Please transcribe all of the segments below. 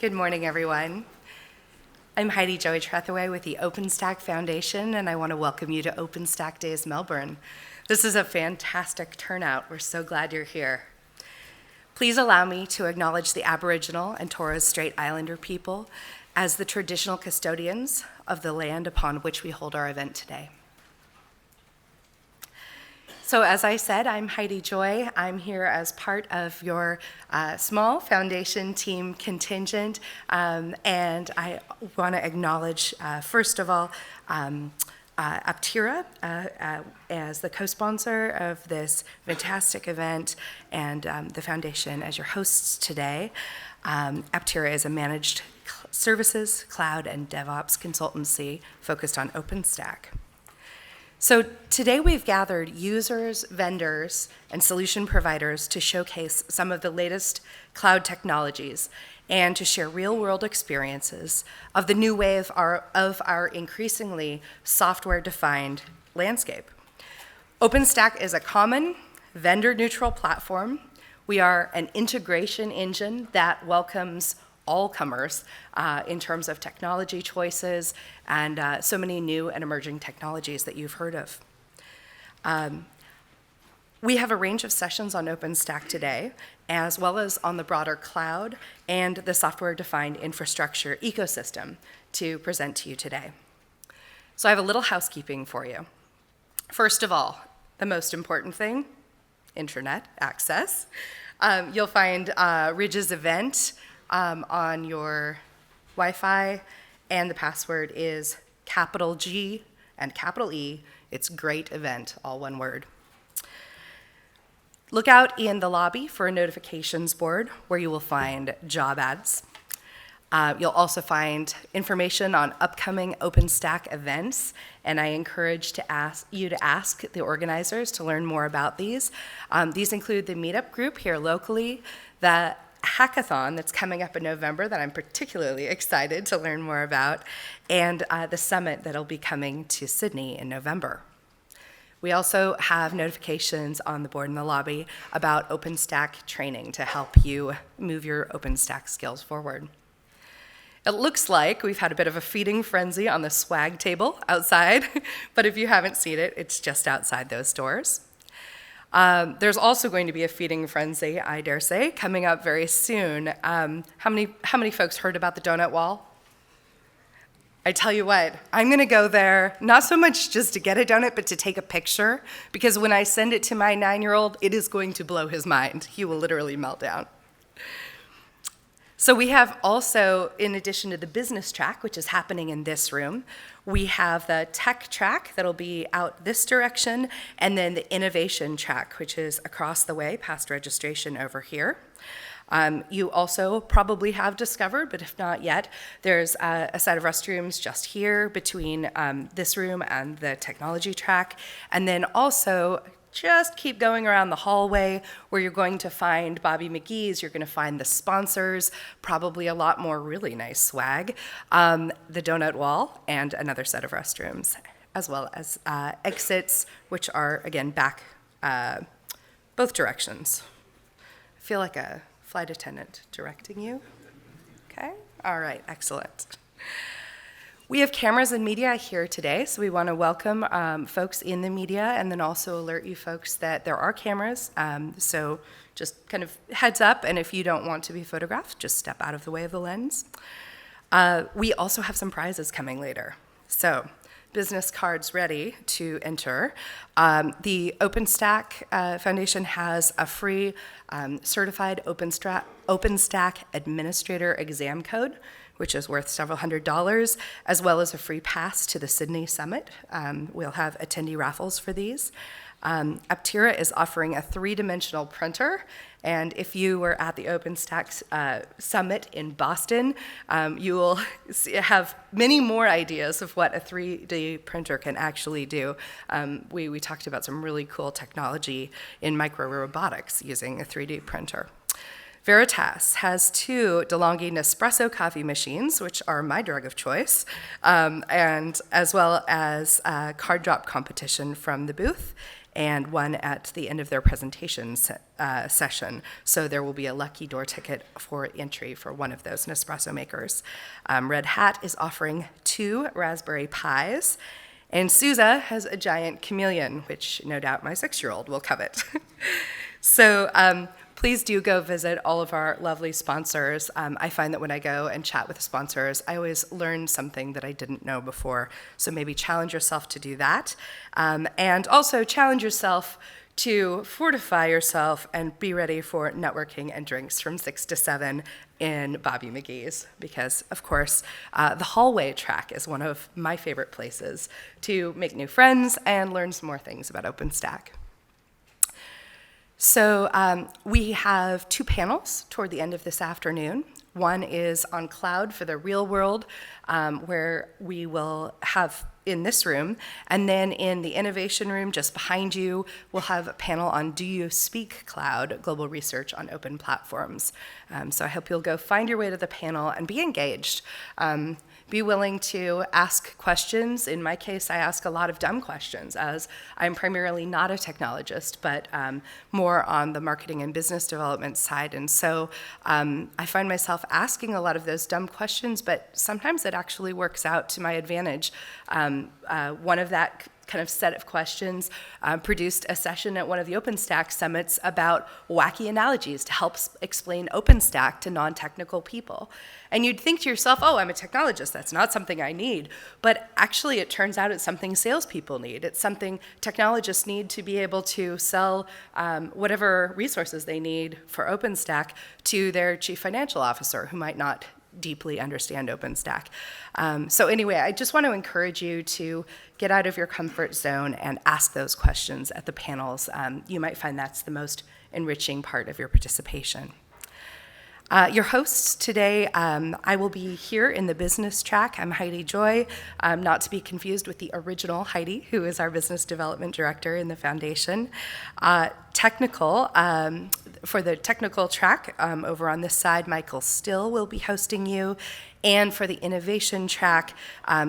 Good morning, everyone. I'm Heidi Joey Trethaway with the OpenStack Foundation, and I want to welcome you to OpenStack Days Melbourne. This is a fantastic turnout. We're so glad you're here. Please allow me to acknowledge the Aboriginal and Torres Strait Islander people as the traditional custodians of the land upon which we hold our event today. So as I said, I'm Heidi Joy. I'm here as part of your small foundation team contingent, and I want to acknowledge, first of all, Aptira as the co-sponsor of this fantastic event, and the foundation as your hosts today. Aptira is a managed services, cloud, and DevOps consultancy focused on OpenStack. So today we've gathered users, vendors, and solution providers to showcase some of the latest cloud technologies and to share real-world experiences of the new wave of our increasingly software-defined landscape. OpenStack is a common, vendor-neutral platform. We are an integration engine that welcomes all comers in terms of technology choices and so many new and emerging technologies that you've heard of. We have a range of sessions on OpenStack today, as well as on the broader cloud and the software-defined infrastructure ecosystem to present to you today. So I have a little housekeeping for you. First of all, the most important thing, internet access. You'll find Ridge's event on your Wi-Fi, and the password is capital G and capital E. It's great event, all one word. Look out in the lobby for a notifications board where you will find job ads. You'll also find information on upcoming OpenStack events, and I encourage you to ask the organizers to learn more about these. These include the meetup group here locally, the hackathon that's coming up in November that I'm particularly excited to learn more about, and the summit that'll be coming to Sydney in November. We also have notifications on the board in the lobby about OpenStack training to help you move your OpenStack skills forward. It looks like we've had a bit of a feeding frenzy on the swag table outside, but if you haven't seen it, it's just outside those doors. There's also going to be a feeding frenzy, I dare say, coming up very soon. How many folks heard about the donut wall? I tell you what, I'm going to go there, not so much just to get a donut, but to take a picture, because when I send it to my 9-year-old, it is going to blow his mind. He will literally melt down. So we have also, in addition to the business track, which is happening in this room, we have the tech track that'll be out this direction, and then the innovation track, which is across the way past registration over here. You also probably have discovered, but if not yet, there's a set of restrooms just here between this room and the technology track, and then also just keep going around the hallway where you're going to find Bobby McGee's, you're going to find the sponsors, probably a lot more really nice swag, the donut wall, and another set of restrooms, as well as exits, which are, again, back both directions. I feel like a flight attendant directing you. Okay, all right, excellent. We have cameras and media here today, so we want to welcome folks in the media and then also alert you folks that there are cameras. So just kind of heads up, and if you don't want to be photographed, just step out of the way of the lens. We also have some prizes coming later. So business cards ready to enter. The OpenStack Foundation has a free certified OpenStack administrator exam code, which is worth several $100s, as well as a free pass to the Sydney Summit. We'll have attendee raffles for these. Aptira is offering a 3-dimensional printer, and if you were at the OpenStack Summit in Boston, you will have many more ideas of what a 3D printer can actually do. We talked about some really cool technology in micro-robotics using a 3D printer. Veritas has 2 DeLonghi Nespresso coffee machines, which are my drug of choice, and as well as a card drop competition from the booth. and one at the end of their presentation session. So there will be a lucky door ticket for entry for one of those Nespresso makers. Red Hat is offering 2 Raspberry Pis, and SUSE has a giant chameleon, which no doubt my 6-year-old will covet. So please do go visit all of our lovely sponsors. I find that when I go and chat with the sponsors, I always learn something that I didn't know before. So maybe challenge yourself to do that. And also challenge yourself to fortify yourself and be ready for networking and drinks from 6 to 7 in Bobby McGee's, because of course the hallway track is one of my favorite places to make new friends and learn some more things about OpenStack. So we have 2 panels toward the end of this afternoon. One is on cloud for the real world, where we will have in this room, and then in the innovation room just behind you, we'll have a panel on Do You Speak Cloud, Global Research on Open Platforms. So I hope you'll go find your way to the panel and be engaged. Be willing to ask questions. In my case, I ask a lot of dumb questions, as I'm primarily not a technologist, but more on the marketing and business development side. And so I find myself asking a lot of those dumb questions, but sometimes it actually works out to my advantage. One of that kind of set of questions produced a session at one of the OpenStack summits about wacky analogies to help explain OpenStack to non-technical people. And you'd think to yourself, oh, I'm a technologist, that's not something I need. But actually, it turns out it's something salespeople need. It's something technologists need to be able to sell whatever resources they need for OpenStack to their chief financial officer, who might not deeply understand OpenStack. So anyway, I just want to encourage you to get out of your comfort zone and ask those questions at the panels. You might find that's the most enriching part of your participation. Your hosts today, I will be here in the business track. I'm Heidi Joy, not to be confused with the original Heidi, who is our business development director in the foundation. Technical, for the technical track, over on this side, Michael Still will be hosting you. And for the innovation track,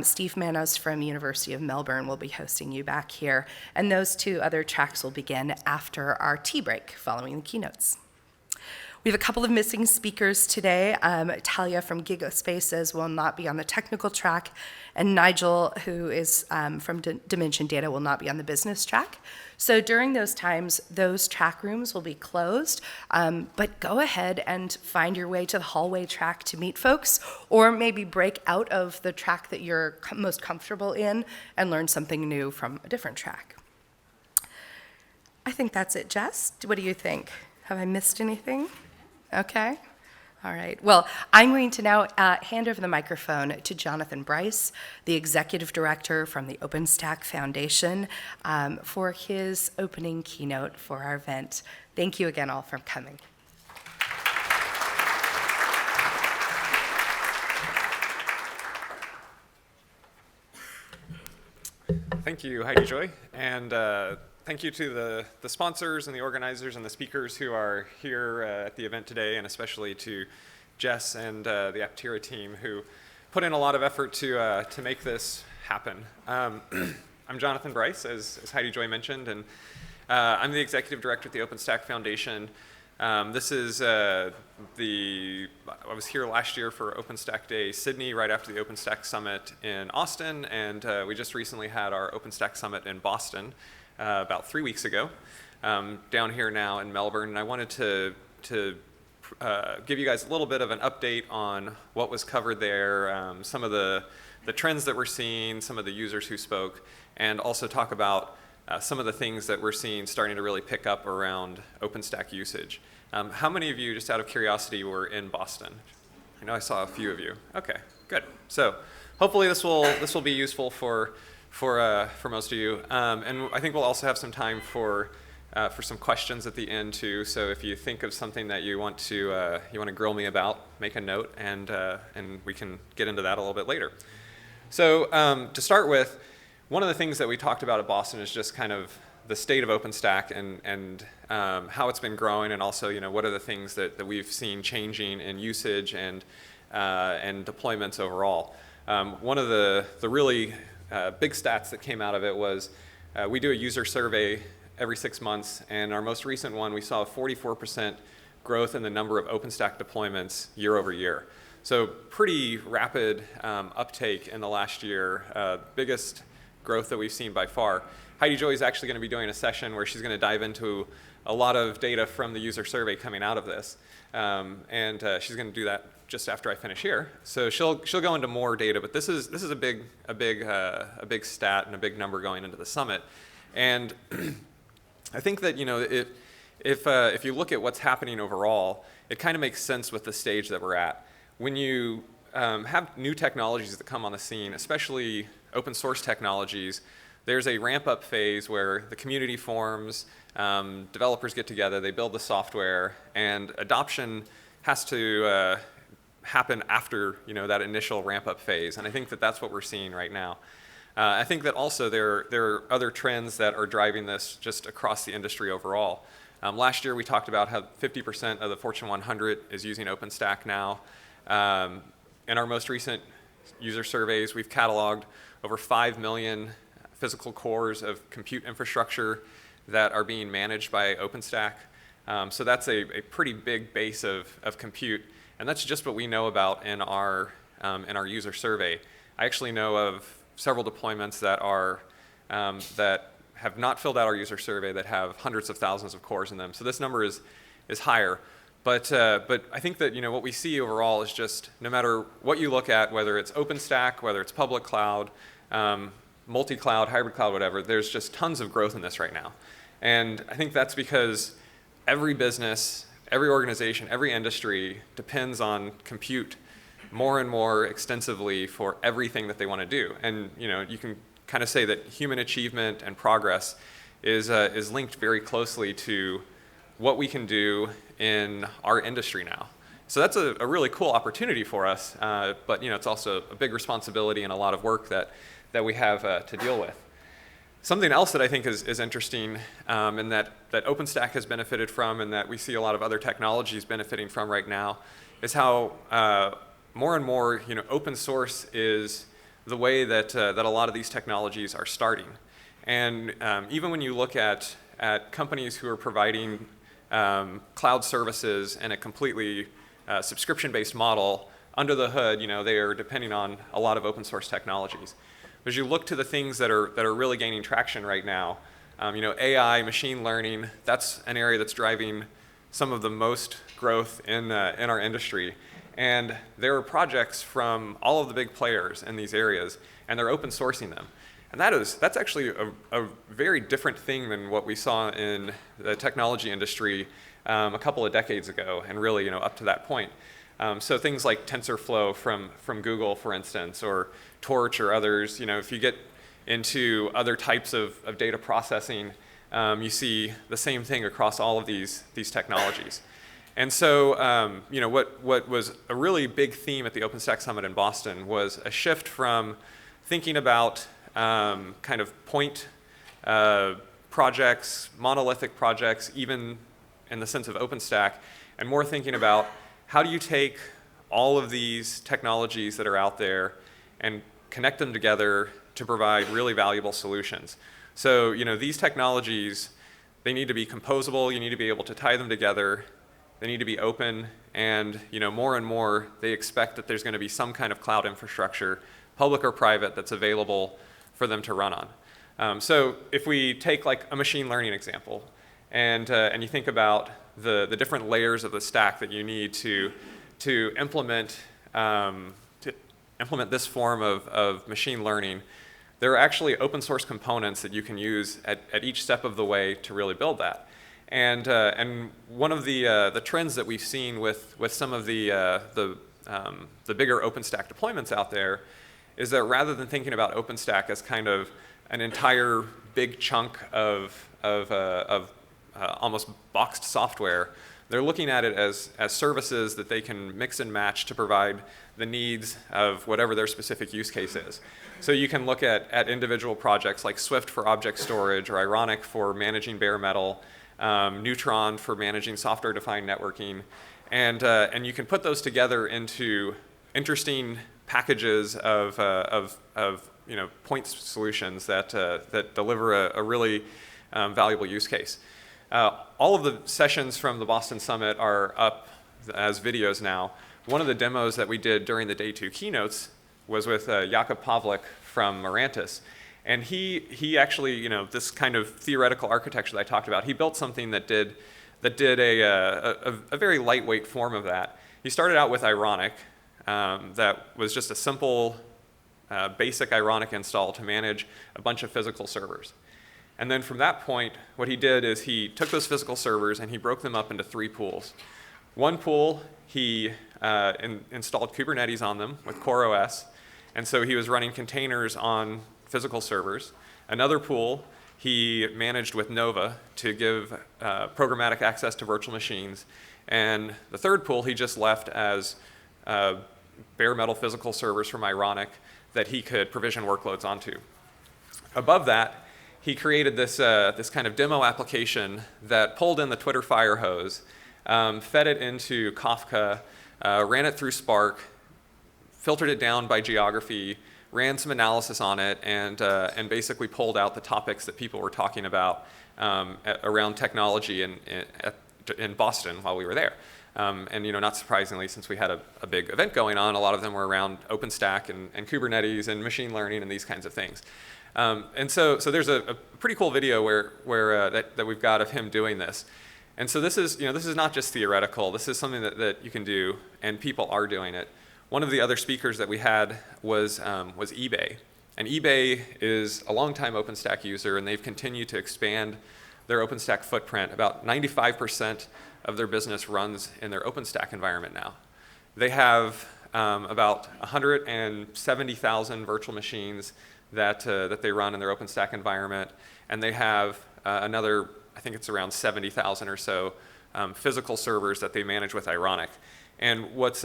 Steve Manos from University of Melbourne will be hosting you back here. And those 2 other tracks will begin after our tea break following the keynotes. We have a couple of missing speakers today. Talia from Gigaspaces will not be on the technical track, and Nigel, who is from Dimension Data, will not be on the business track. So during those times, those track rooms will be closed, but go ahead and find your way to the hallway track to meet folks, or maybe break out of the track that you're most comfortable in and learn something new from a different track. I think that's it, Jess. What do you think? Have I missed anything? Okay. All right. Well, I'm going to now hand over the microphone to Jonathan Bryce, the Executive Director from the OpenStack Foundation, for his opening keynote for our event. Thank you again all for coming. Thank you, Heidi Joy, and thank you to the sponsors and the organizers and the speakers who are here at the event today, and especially to Jess and the Aptira team who put in a lot of effort to make this happen. I'm Jonathan Bryce, as Heidi Joy mentioned, and I'm the Executive Director at the OpenStack Foundation. This is I was here last year for OpenStack Day Sydney, right after the OpenStack Summit in Austin, and we just recently had our OpenStack Summit in Boston about 3 weeks ago, down here now in Melbourne. And I wanted to give you guys a little bit of an update on what was covered there, some of the trends that we're seeing, some of the users who spoke, and also talk about some of the things that we're seeing starting to really pick up around OpenStack usage. How many of you, just out of curiosity, were in Boston? I know I saw a few of you. Okay, good. So hopefully this will be useful for most of you, and I think we'll also have some time for some questions at the end too. So if you think of something that you want to grill me about, make a note, and we can get into that a little bit later. So to start with, one of the things that we talked about at Boston is just kind of the state of OpenStack and how it's been growing, and also what are the things that we've seen changing in usage and deployments overall. One of the really big stats that came out of it was we do a user survey every 6 months, and our most recent one, we saw a 44% growth in the number of OpenStack deployments year over year. So pretty rapid uptake in the last year, biggest growth that we've seen by far. Heidi Joy is actually going to be doing a session where she's going to dive into a lot of data from the user survey coming out of this, and she's going to do that just after I finish here. So she'll go into more data, but this is a big stat and a big number going into the summit, and I think that if you look at what's happening overall, it kind of makes sense with the stage that we're at. When you have new technologies that come on the scene, especially open source technologies, there's a ramp-up phase where the community forms, developers get together, they build the software, and adoption has to happen after that initial ramp-up phase. And I think that that's what we're seeing right now. I think that also there are other trends that are driving this just across the industry overall. Last year we talked about how 50% of the Fortune 100 is using OpenStack now. In our most recent user surveys, we've cataloged over 5 million physical cores of compute infrastructure that are being managed by OpenStack. So that's a pretty big base of compute, and that's just what we know about in our user survey. I actually know of several deployments that have not filled out our user survey that have hundreds of thousands of cores in them. So this number is higher. But I think that what we see overall is just no matter what you look at, whether it's OpenStack, whether it's public cloud, multi-cloud, hybrid cloud, whatever, there's just tons of growth in this right now. And I think that's because every business, every organization, every industry depends on compute more and more extensively for everything that they want to do. And you can kind of say that human achievement and progress is linked very closely to what we can do in our industry now. So that's a really cool opportunity for us, but it's also a big responsibility and a lot of work that we have to deal with. Something else that I think is interesting, and that OpenStack has benefited from, and that we see a lot of other technologies benefiting from right now, is how more and more open source is the way that a lot of these technologies are starting. And even when you look at companies who are providing cloud services in a completely subscription-based model, under the hood, they are depending on a lot of open source technologies. As you look to the things that are really gaining traction right now, AI, machine learning, that's an area that's driving some of the most growth in our industry. And there are projects from all of the big players in these areas, and they're open sourcing them. And that's actually a very different thing than what we saw in the technology industry a couple of decades ago, and really up to that point. So things like TensorFlow from Google, for instance, or Torch or others, if you get into other types of data processing, you see the same thing across all of these technologies. And so what was a really big theme at the OpenStack Summit in Boston was a shift from thinking about kind of point projects, monolithic projects, even in the sense of OpenStack, and more thinking about how do you take all of these technologies that are out there and connect them together to provide really valuable solutions. So these technologies, they need to be composable, you need to be able to tie them together, they need to be open, and more and more they expect that there's going to be some kind of cloud infrastructure, public or private, that's available for them to run on. So if we take like a machine learning example, and you think about the different layers of the stack that you need to implement this form of machine learning, there are actually open source components that you can use at each step of the way to really build that. And one of the trends that we've seen with some of the bigger OpenStack deployments out there is that rather than thinking about OpenStack as kind of an entire big chunk of almost boxed software, they're looking at it as services that they can mix and match to provide the needs of whatever their specific use case is. So you can look at individual projects like Swift for object storage, or Ironic for managing bare metal, Neutron for managing software-defined networking, and you can put those together into interesting packages of point solutions that deliver a really valuable use case. All of the sessions from the Boston Summit are up as videos now. One of the demos that we did during the day 2 keynotes was with Jakub Pavlik from Mirantis. And he actually, this kind of theoretical architecture that I talked about, he built something that did a very lightweight form of that. He started out with Ironic, that was just a simple, basic Ironic install to manage a bunch of physical servers. And then from that point, what he did is he took those physical servers and he broke them up into 3 pools. One pool, he installed Kubernetes on them with CoreOS, and so he was running containers on physical servers. Another pool, he managed with Nova to give programmatic access to virtual machines. And the third pool, he just left as bare metal physical servers from Ironic that he could provision workloads onto. Above that, he created this kind of demo application that pulled in the Twitter fire hose, fed it into Kafka, ran it through Spark, filtered it down by geography, ran some analysis on it, and basically pulled out the topics that people were talking about around technology in Boston while we were there. And not surprisingly, since we had a big event going on, a lot of them were around OpenStack and Kubernetes and machine learning and these kinds of things. And so there's a pretty cool video that we've got of him doing this. And so this is not just theoretical. This is something that you can do, and people are doing it. One of the other speakers that we had was eBay. And eBay is a longtime OpenStack user, and they've continued to expand their OpenStack footprint. About 95% of their business runs in their OpenStack environment now. They have about 170,000 virtual machines that they run in their OpenStack environment, and they have another, I think it's around 70,000 or so physical servers that they manage with Ironic. And what's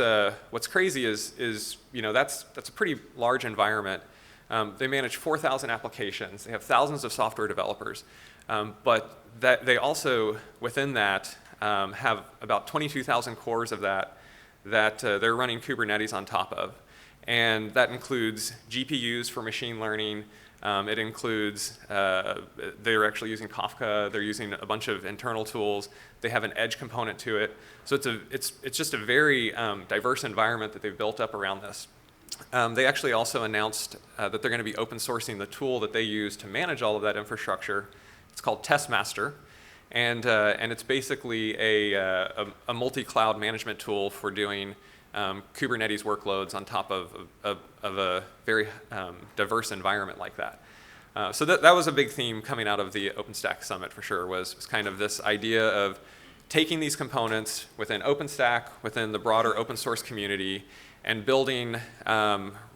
crazy is that's a pretty large environment. They manage 4,000 applications. They have thousands of software developers, but they also within that have about 22,000 cores of that they're running Kubernetes on top of, and that includes GPUs for machine learning. It includes they're actually using Kafka. They're using a bunch of internal tools. They have an edge component to it. So it's just a very diverse environment that they've built up around this. They actually also announced that they're going to be open sourcing the tool that they use to manage all of that infrastructure. It's called Testmaster, and it's basically a multi-cloud management tool for doing Kubernetes workloads on top of a very diverse environment like that. So that was a big theme coming out of the OpenStack Summit for sure, was kind of this idea of taking these components within OpenStack, within the broader open source community, and building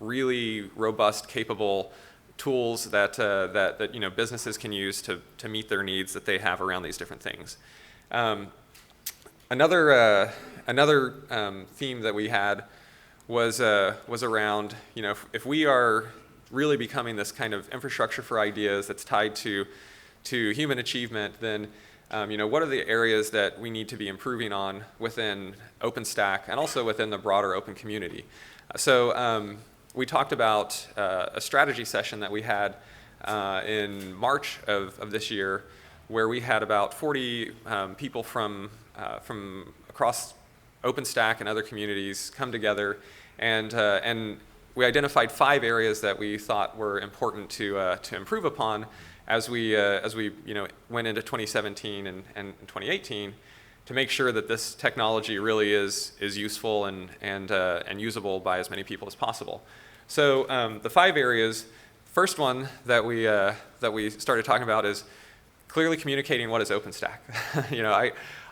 really robust, capable tools that businesses can use to meet their needs that they have around these different things. Another theme that we had was around, if we are really becoming this kind of infrastructure for ideas that's tied to human achievement, then what are the areas that we need to be improving on within OpenStack and also within the broader open community? So we talked about a strategy session that we had in March of this year, where we had about 40 people from across OpenStack and other communities come together, and we identified 5 areas that we thought were important to improve upon as we went into 2017 and 2018, to make sure that this technology really is useful and usable by as many people as possible. So the 5 areas. First one that we started talking about is clearly communicating what is OpenStack.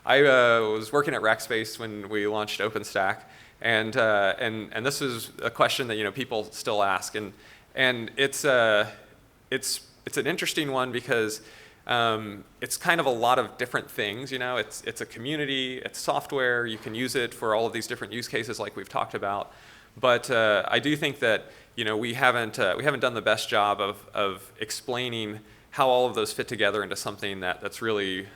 I was working at Rackspace when we launched OpenStack, and this is a question that people still ask, and it's an interesting one because it's kind of a lot of different things. It's a community, it's software. You can use it for all of these different use cases like we've talked about, but I do think that we haven't done the best job of explaining how all of those fit together into something that's really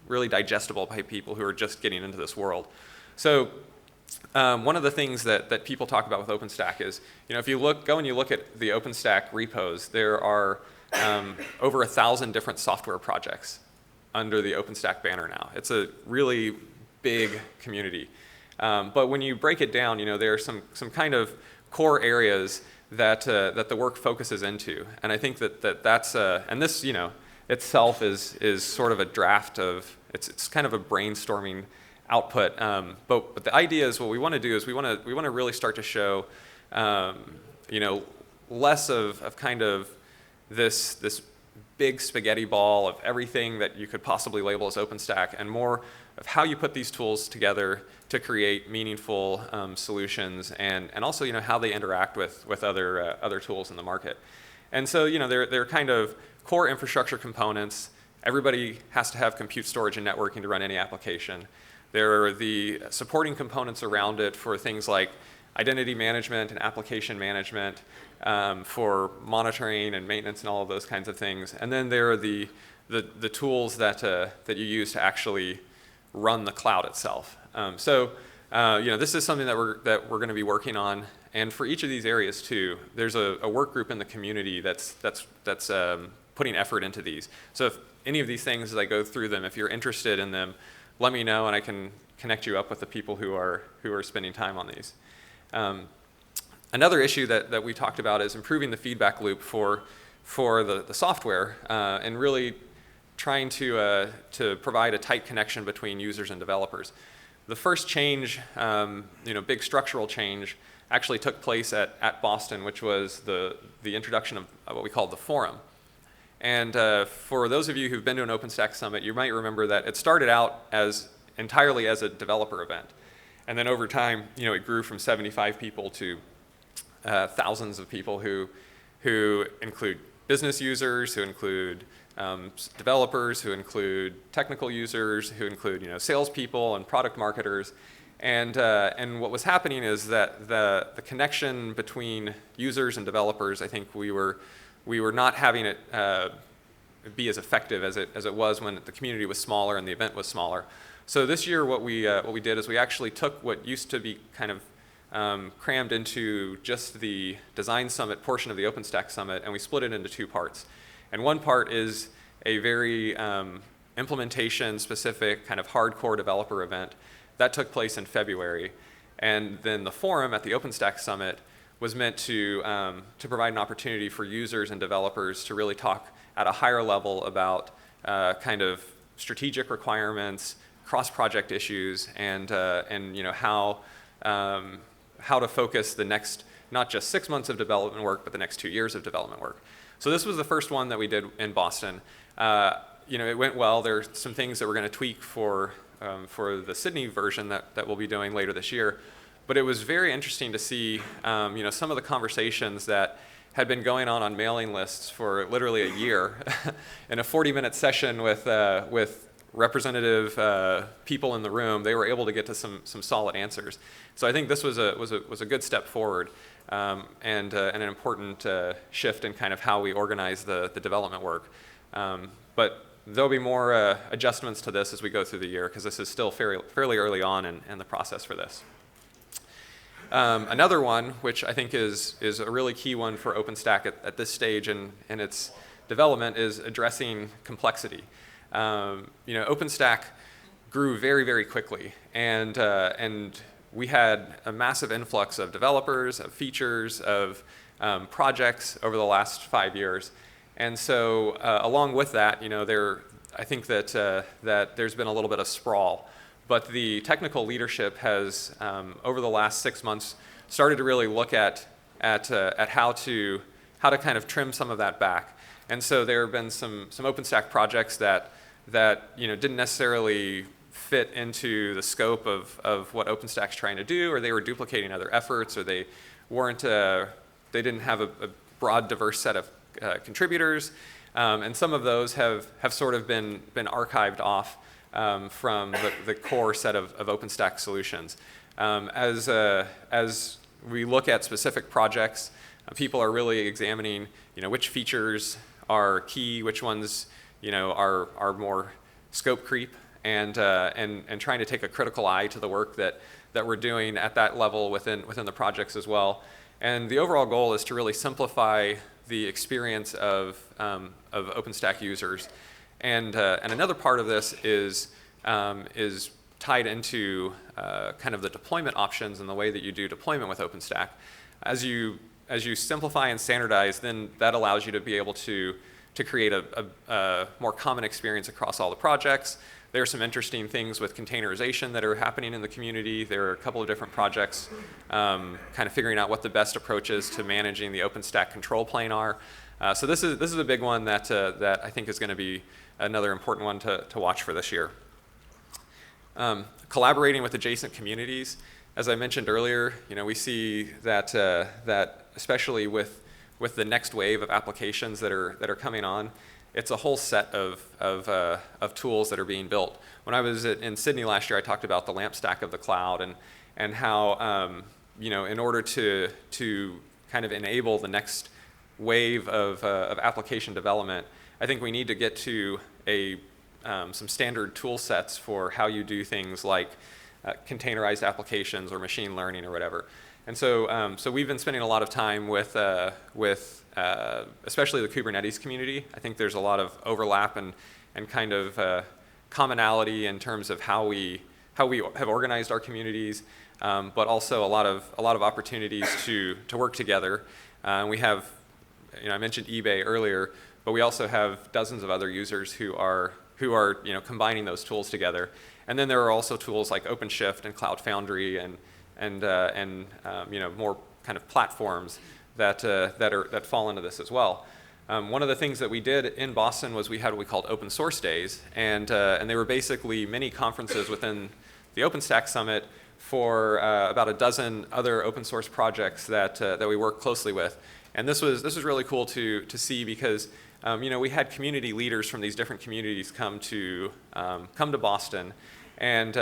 really digestible by people who are just getting into this world. So one of the things that people talk about with OpenStack is, if you go and you look at the OpenStack repos, there are over 1,000 different software projects under the OpenStack banner now. It's a really big community. But when you break it down, there are some kind of core areas that the work focuses into. And I think that's, and this, itself is sort of a draft of, it's kind of a brainstorming output. But the idea is what we want to do is we want to really start to show, less of kind of this big spaghetti ball of everything that you could possibly label as OpenStack, and more of how you put these tools together to create meaningful solutions, and also how they interact with other tools in the market. And so they're kind of core infrastructure components. Everybody has to have compute, storage, and networking to run any application. There are the supporting components around it for things like identity management and application management, for monitoring and maintenance and all of those kinds of things. And then there are the tools that you use to actually run the cloud itself. This is something that we're going to be working on. And for each of these areas too, there's a work group in the community that's putting effort into these. So if any of these things, as I go through them, if you're interested in them, let me know and I can connect you up with the people who are spending time on these. Another issue that we talked about is improving the feedback loop for the software, and really trying to provide a tight connection between users and developers. The first change, big structural change, actually took place at Boston, which was the introduction of what we called the forum. And for those of you who've been to an OpenStack Summit, you might remember that it started out entirely as a developer event. And then over time, it grew from 75 people to thousands of people who include business users, who include developers, who include technical users, who include salespeople and product marketers. And what was happening is that the connection between users and developers, I think we were not having it be as effective as it was when the community was smaller and the event was smaller. So this year, what we did is we actually took what used to be kind of crammed into just the Design Summit portion of the OpenStack Summit, and we split it into two parts. And one part is a very implementation-specific kind of hardcore developer event that took place in February. And then the forum at the OpenStack Summit was meant to provide an opportunity for users and developers to really talk at a higher level about kind of strategic requirements, cross-project issues, and how to focus the next, not just 6 months of development work, but the next 2 years of development work. So this was the first one that we did in Boston. It went well. There are some things that we're going to tweak for the Sydney version that we'll be doing later this year. But it was very interesting to see some of the conversations that had been going on mailing lists for literally a year in a 40-minute session with representative people in the room. They were able to get to some solid answers. So I think this was a good step forward, and an important shift in kind of how we organize the development work. But there'll be more adjustments to this as we go through the year, because this is still fairly early on in the process for this. Another one, which I think is a really key one for OpenStack at this stage in its development, is addressing complexity. OpenStack grew very, very quickly, and we had a massive influx of developers, of features, of projects over the last 5 years. And so along with that, I think that there's been a little bit of sprawl. But the technical leadership has, over the last 6 months, started to really look at how to kind of trim some of that back. And so there have been some OpenStack projects that didn't necessarily fit into the scope of what OpenStack's trying to do, or they were duplicating other efforts, or they didn't have a broad, diverse set of contributors. And some of those have sort of been archived off from the core set of OpenStack solutions. As we look at specific projects, people are really examining, which features are key, which ones, are more scope creep, and trying to take a critical eye to the work that we're doing at that level within the projects as well. And the overall goal is to really simplify the experience of OpenStack users. And another part of this is tied into kind of the deployment options and the way that you do deployment with OpenStack. As you simplify and standardize, then that allows you to be able to create a more common experience across all the projects. There are some interesting things with containerization that are happening in the community. There are a couple of different projects kind of figuring out what the best approaches to managing the OpenStack control plane are. So this is a big one that I think is going to be another important one to watch for this year. Collaborating with adjacent communities. As I mentioned earlier, we see that especially with the next wave of applications that are coming on, it's a whole set of tools that are being built. When I was in Sydney last year, I talked about the lamp stack of the cloud and how in order to kind of enable the next wave of application development, I think we need to get to some standard tool sets for how you do things like containerized applications or machine learning or whatever. And so we've been spending a lot of time with especially the Kubernetes community. I think there's a lot of overlap and kind of commonality in terms of how we have organized our communities, but also a lot of opportunities to work together. We have, I mentioned eBay earlier, but we also have dozens of other users who are combining those tools together. And then there are also tools like OpenShift and Cloud Foundry and more kind of platforms that fall into this as well. One of the things that we did in Boston was we had what we called Open Source Days, and they were basically mini conferences within the OpenStack Summit for about a dozen other open source projects that we work closely with. And this was really cool to see because we had community leaders from these different communities come to Boston, and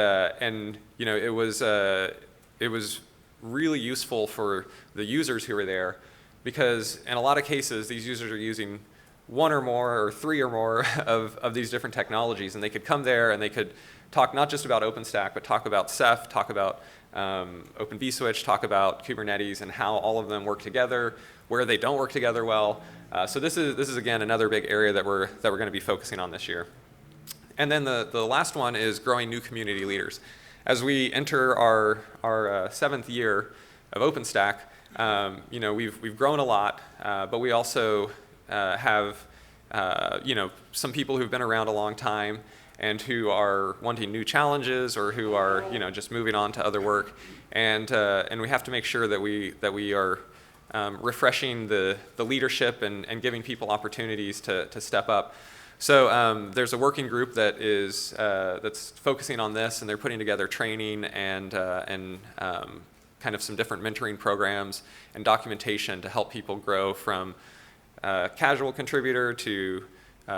it was really useful for the users who were there because in a lot of cases these users are using one or more or three or more of these different technologies, and they could come there and they could talk not just about OpenStack but talk about Ceph, talk about Open vSwitch, talk about Kubernetes and how all of them work together, where they don't work together well. So this is again another big area that we're going to be focusing on this year. And then the last one is growing new community leaders. As we enter our seventh year of OpenStack, we've grown a lot, but we also have some people who've been around a long time and who are wanting new challenges or who are just moving on to other work, and we have to make sure that we are refreshing the leadership and giving people opportunities to step up. So there's a working group that's focusing on this, and they're putting together training and kind of some different mentoring programs and documentation to help people grow from casual contributor to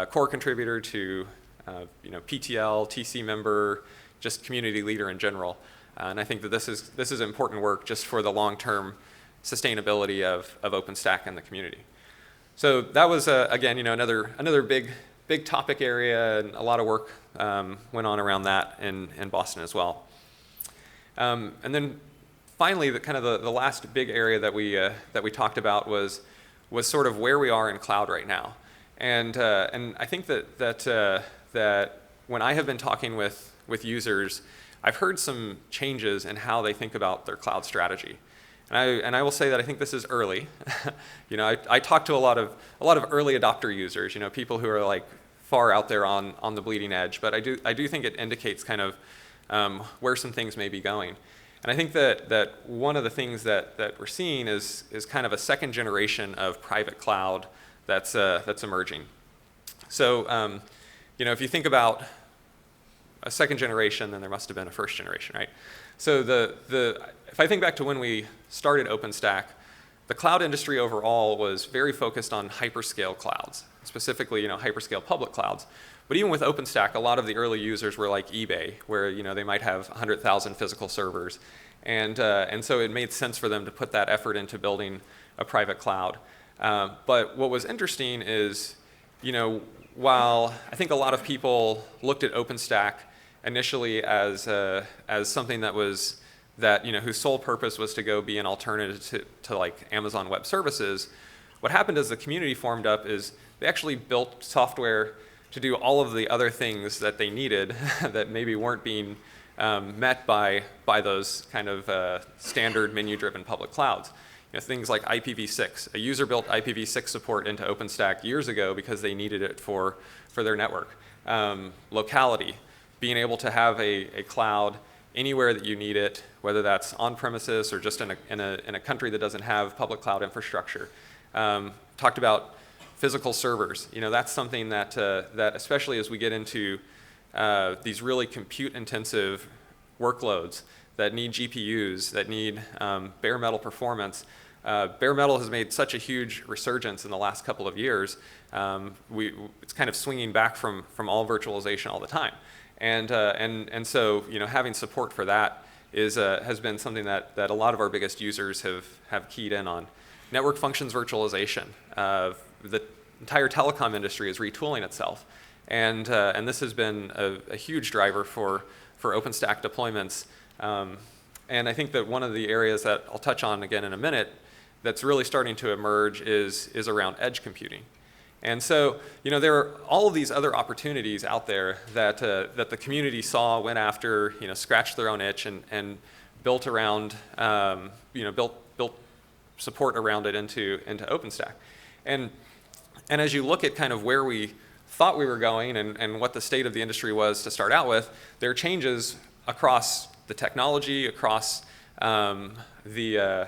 core contributor to PTL, TC member, just community leader in general. And I think that this is important work just for the long-term sustainability of OpenStack and the community. So that was again another big topic area, and a lot of work went on around that in Boston as well. And then finally, the last big area that we talked about was sort of where we are in cloud right now. And I think that when I have been talking with users, I've heard some changes in how they think about their cloud strategy. And I will say that I think this is early. I talk to a lot of early adopter users, people who are like far out there on the bleeding edge. But I do think it indicates kind of where some things may be going. And I think that one of the things that we're seeing is kind of a second generation of private cloud that's emerging. So if you think about a second generation, then there must have been a first generation, right? So if I think back to when we started OpenStack, the cloud industry overall was very focused on hyperscale clouds, specifically hyperscale public clouds. But even with OpenStack, a lot of the early users were like eBay, where they might have 100,000 physical servers, and so it made sense for them to put that effort into building a private cloud. But what was interesting is, while I think a lot of people looked at OpenStack initially as something whose sole purpose was to go be an alternative to like Amazon Web Services, what happened as the community formed up is they actually built software to do all of the other things that they needed that maybe weren't being met by those kind of standard menu-driven public clouds. You know, things like IPv6. A user built IPv6 support into OpenStack years ago because they needed it for their network. Locality, being able to have a cloud anywhere that you need it, whether that's on premises or just in a country that doesn't have public cloud infrastructure. Talked about physical servers. You know, that's something that especially as we get into these really compute-intensive workloads that need GPUs, that need bare metal performance. Bare metal has made such a huge resurgence in the last couple of years. It's kind of swinging back from all virtualization all the time. And so, you know, having support for that has been something that a lot of our biggest users have keyed in on. Network functions virtualization. The entire telecom industry is retooling itself. And this has been a huge driver for OpenStack deployments. And I think that one of the areas that I'll touch on again in a minute that's really starting to emerge is around edge computing. And so, you know, there are all of these other opportunities out there that the community saw, went after, you know, scratched their own itch and built around, you know, built support around it into OpenStack. And as you look at kind of where we thought we were going and what the state of the industry was to start out with, there are changes across the technology, across the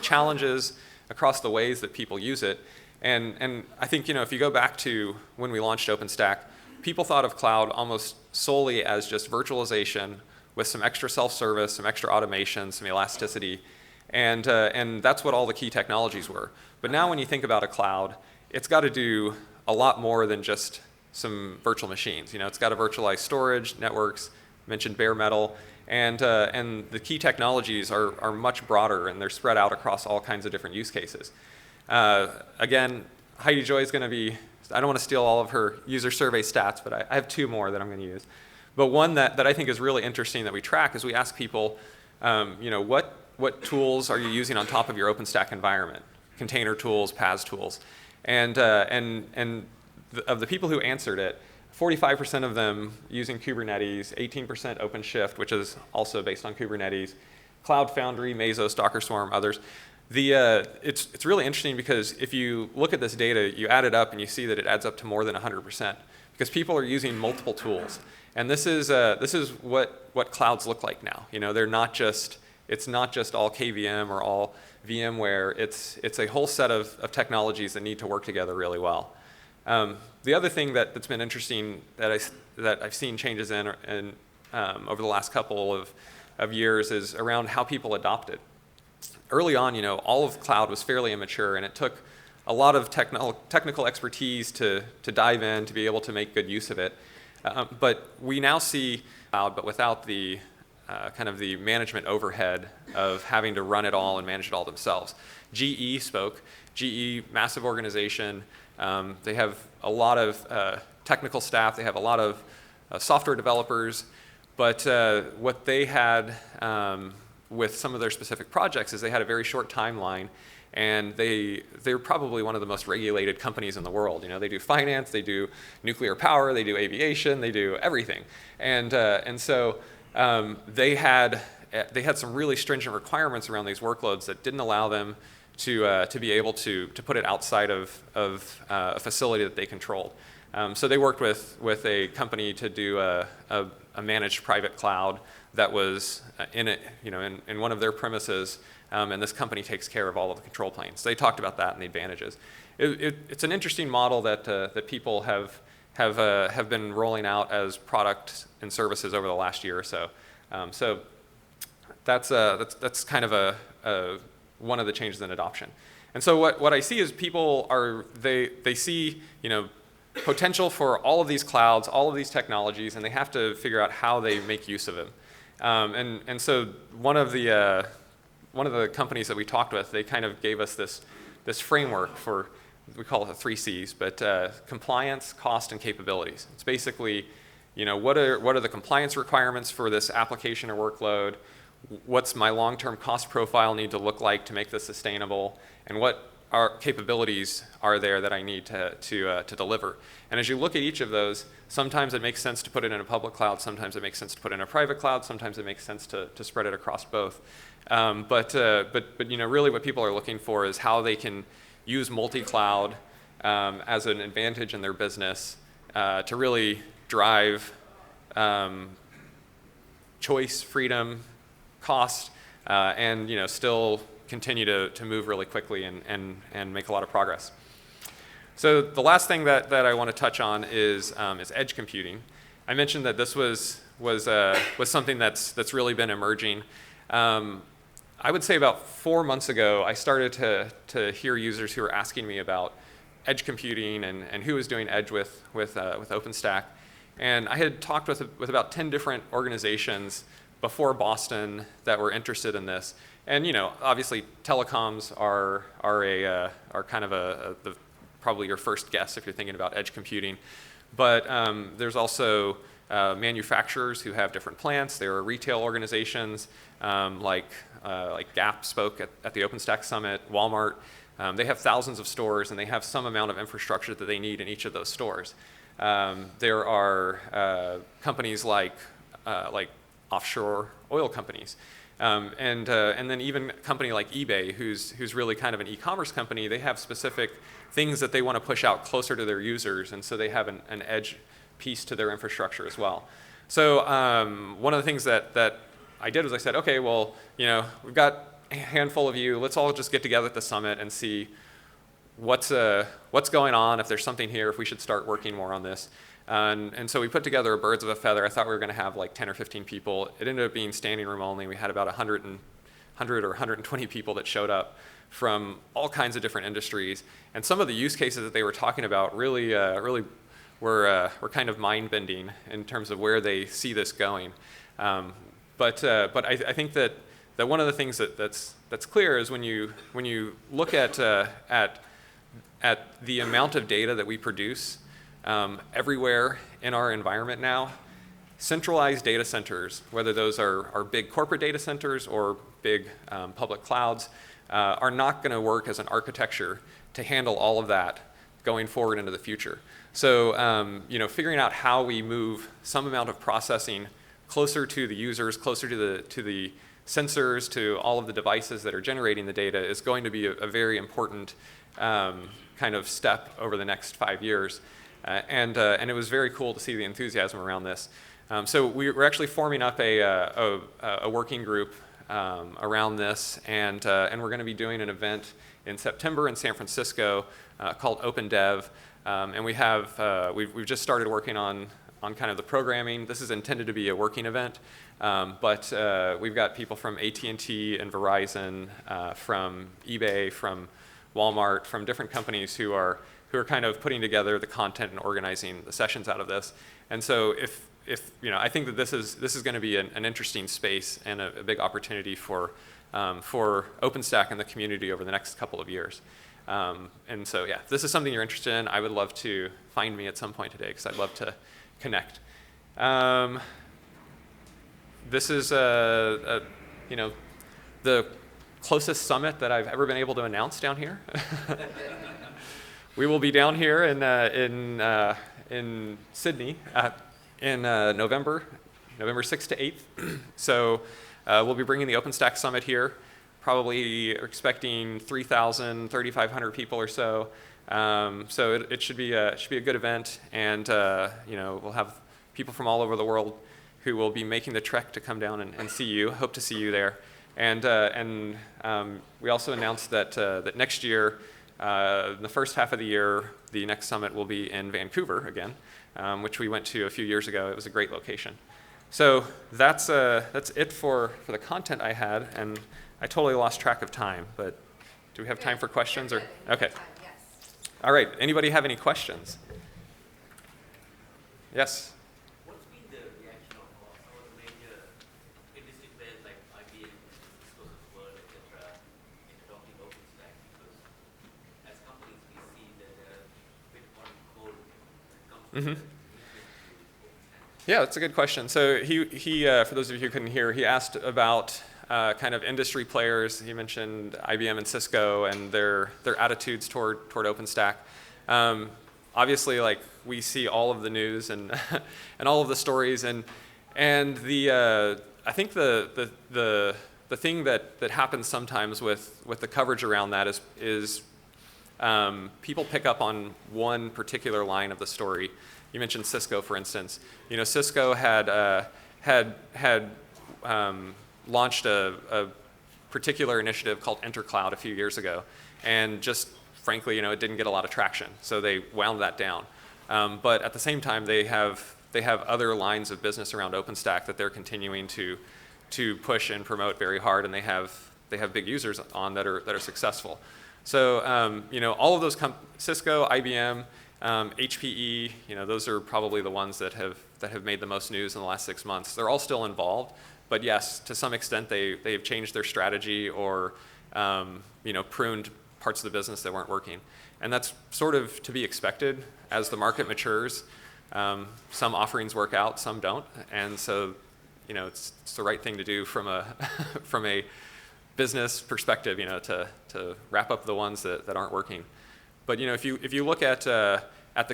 challenges, across the ways that people use it. And I think, you know, if you go back to when we launched OpenStack, people thought of cloud almost solely as just virtualization with some extra self-service, some extra automation, some elasticity, and that's what all the key technologies were. But now when you think about a cloud, it's got to do a lot more than just some virtual machines. You know, it's got to virtualize storage, networks, mentioned bare metal, and the key technologies are much broader, and they're spread out across all kinds of different use cases. Again, Heidi Joy is going to be, I don't want to steal all of her user survey stats, but I have two more that I'm going to use. But one that I think is really interesting that we track is we ask people, you know, what tools are you using on top of your OpenStack environment? Container tools, PaaS tools. And of the people who answered it, 45% of them using Kubernetes, 18% OpenShift, which is also based on Kubernetes, Cloud Foundry, Mesos, Docker Swarm, others. It's really interesting because if you look at this data, you add it up and you see that it adds up to more than 100% because people are using multiple tools. And this is what clouds look like now. You know, it's not just all KVM or all VMware. It's a whole set of technologies that need to work together really well. The other thing that's been interesting that I've seen changes in over the last couple of years is around how people adopt it. Early on, you know, all of cloud was fairly immature, and it took a lot of technical expertise to dive in, to be able to make good use of it. But we now see cloud, but without the kind of the management overhead of having to run it all and manage it all themselves. GE spoke. GE, massive organization. They have a lot of technical staff. They have a lot of software developers. But what they had with some of their specific projects is they had a very short timeline, and they're probably one of the most regulated companies in the world. You know, they do finance, they do nuclear power, they do aviation, they do everything, and so they had some really stringent requirements around these workloads that didn't allow them to be able to put it outside of a facility that they controlled. So they worked with a company to do a managed private cloud that was in one of their premises, and this company takes care of all of the control planes. So they talked about that and the advantages. It's an interesting model that people have been rolling out as products and services over the last year or so. So that's kind of one of the changes in adoption. And so what I see is people they see, you know, potential for all of these clouds, all of these technologies, and they have to figure out how they make use of them. And so one of the companies that we talked with, they kind of gave us this framework for, we call it the 3 C's, but compliance, cost, and capabilities. It's basically, you know, what are the compliance requirements for this application or workload? What's my long-term cost profile need to look like to make this sustainable? And what capabilities are there that I need to deliver. And as you look at each of those, sometimes it makes sense to put it in a public cloud, sometimes it makes sense to put it in a private cloud, sometimes it makes sense to spread it across both. But really what people are looking for is how they can use multi-cloud as an advantage in their business to really drive choice, freedom, cost, and still continue to move really quickly and make a lot of progress. So the last thing that I want to touch on is edge computing. I mentioned that this was something that's really been emerging. I would say about 4 months ago, I started to hear users who were asking me about edge computing and who was doing edge with OpenStack. And I had talked with about 10 different organizations before Boston that were interested in this. And obviously telecoms are kind of probably your first guess if you're thinking about edge computing. But there's also manufacturers who have different plants. There are retail organizations like Gap spoke at the OpenStack Summit, Walmart. They have thousands of stores and they have some amount of infrastructure that they need in each of those stores. There are companies like offshore oil companies. And then even a company like eBay, who's really kind of an e-commerce company, they have specific things that they want to push out closer to their users, and so they have an edge piece to their infrastructure as well. So one of the things that I did was I said, okay, well, we've got a handful of you. Let's all just get together at the summit and see what's going on, if there's something here, if we should start working more on this. And so we put together a birds of a feather. I thought we were going to have like 10 or 15 people. It ended up being standing room only. We had about 100 or 120 people that showed up from all kinds of different industries. And some of the use cases that they were talking about really were kind of mind-bending in terms of where they see this going. But I think that one of the things that's clear is when you look at the amount of data that we produce everywhere in our environment now, centralized data centers, whether those are big corporate data centers or big public clouds, are not going to work as an architecture to handle all of that going forward into the future. So figuring out how we move some amount of processing closer to the users, closer to the sensors, to all of the devices that are generating the data is going to be a very important kind of step over the next 5 years. And it was very cool to see the enthusiasm around this. So we're actually forming up a working group around this, and we're going to be doing an event in September in San Francisco called Open Dev. And we've just started working on kind of the programming. This is intended to be a working event, but we've got people from AT&T and Verizon, from eBay, from Walmart, from different companies who are kind of putting together the content and organizing the sessions out of this. And so if I think that this is going to be an interesting space and a big opportunity for OpenStack and the community over the next couple of years. And so yeah, if this is something you're interested in, I would love to find me at some point today because I'd love to connect. This is the closest summit that I've ever been able to announce down here. We will be down here in Sydney in November 6th to 8th. So we'll be bringing the OpenStack Summit here. Probably expecting 3,000, 3,500 people or so. So it should be a good event, and we'll have people from all over the world who will be making the trek to come down and see you. Hope to see you there. And we also announced that next year, the first half of the year, the next summit will be in Vancouver again, which we went to a few years ago. It was a great location. So that's it for the content I had, and I totally lost track of time. But do we have time for questions? Or okay. All right. Anybody have any questions? Yes. What's been the reaction of some of the major industry players like IBM, Cisco, World, etc., in adopting OpenStack? Because as companies, we see that they're a bit on hold when it comes to the OpenStack. Yeah, that's a good question. So he for those of you who couldn't hear, he asked about kind of industry players. You mentioned IBM and Cisco and their attitudes toward OpenStack. Obviously, like, we see all of the news and and all of the stories, and I think the thing that happens sometimes with the coverage around that is people pick up on one particular line of the story. You mentioned Cisco, for instance. You know, Cisco had launched a particular initiative called Enter Cloud a few years ago, and just frankly, you know, it didn't get a lot of traction, so they wound that down. But at the same time, they have other lines of business around OpenStack that they're continuing to push and promote very hard, and they have big users on that are successful. So you know, all of those Cisco, IBM, HPE, you know, those are probably the ones that have made the most news in the last 6 months. They're all still involved, but yes, to some extent they've changed their strategy or you know, pruned parts of the business that weren't working, and that's sort of to be expected as the market matures. Some offerings work out, some don't, and so you know, it's the right thing to do from a from a business perspective, you know, to wrap up the ones that aren't working. But you know, if you look at the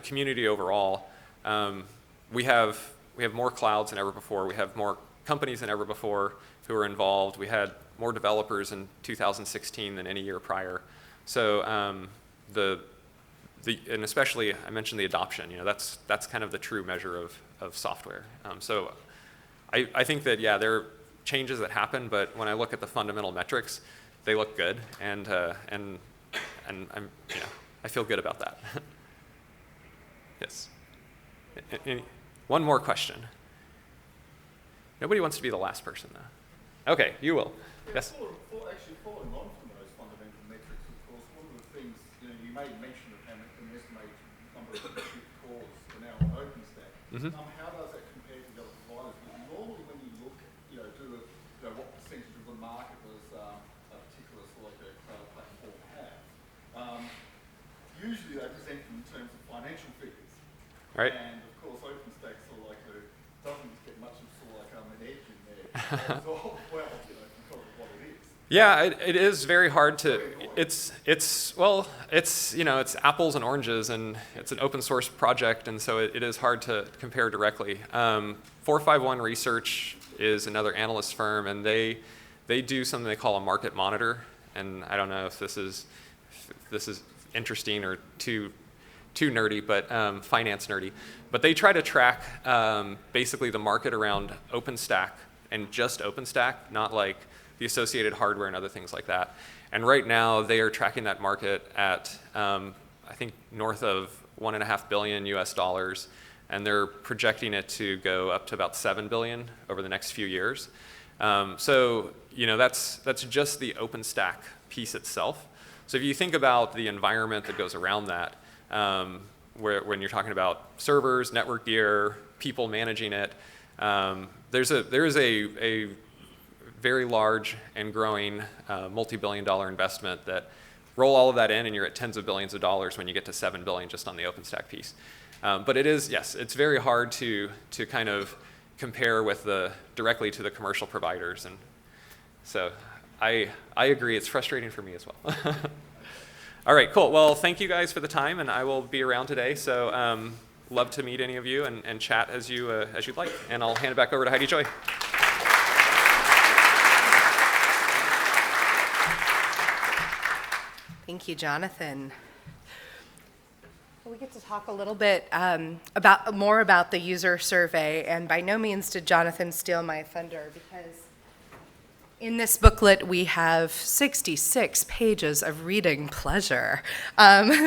community overall, we have more clouds than ever before. We have more companies than ever before who are involved. We had more developers in 2016 than any year prior. So and especially I mentioned the adoption. You know, that's kind of the true measure of software. So I think that, yeah, there are changes that happen, but when I look at the fundamental metrics, they look good, and I'm, you know, I feel good about that. Yes. One more question. Nobody wants to be the last person, though. Okay, you will. Yeah, Yes. Actually, following on from those fundamental metrics, of course, one of the things, you know, you made mention of how an estimated number of compute cores are now on OpenStack. Mm-hmm. How does that compare to the other providers? Because normally when you look, you know, what percentage of the market does a particular sort of cloud platform have, usually they present them in terms of financial figures. Right. And of course, OpenStack sort of like doesn't get much of sort of like an edge in there. Well, you know, because of what it is. Yeah, it is very hard to. It's you know, it's apples and oranges, and it's an open source project, and so it is hard to compare directly. 451 Research is another analyst firm, and they do something they call a market monitor, and I don't know if this is interesting or too nerdy, but finance nerdy. But they try to track basically the market around OpenStack and just OpenStack, not like the associated hardware and other things like that. And right now they are tracking that market at I think north of $1.5 billion US, and they're projecting it to go up to about 7 billion over the next few years. So you know, that's just the OpenStack piece itself. So if you think about the environment that goes around that, when you're talking about servers, network gear, people managing it, there is a very large and growing multi-billion-dollar investment that roll all of that in, and you're at tens of billions of dollars when you get to 7 billion just on the OpenStack piece. But it is, yes, it's very hard to kind of compare with directly to the commercial providers, and so I agree. It's frustrating for me as well. All right, cool. Well, thank you guys for the time, and I will be around today. So love to meet any of you and chat as you'd like. And I'll hand it back over to Heidi Joy. Thank you, Jonathan. We get to talk a little bit more about the user survey, and by no means did Jonathan steal my thunder, because in this booklet we have 66 pages of reading pleasure,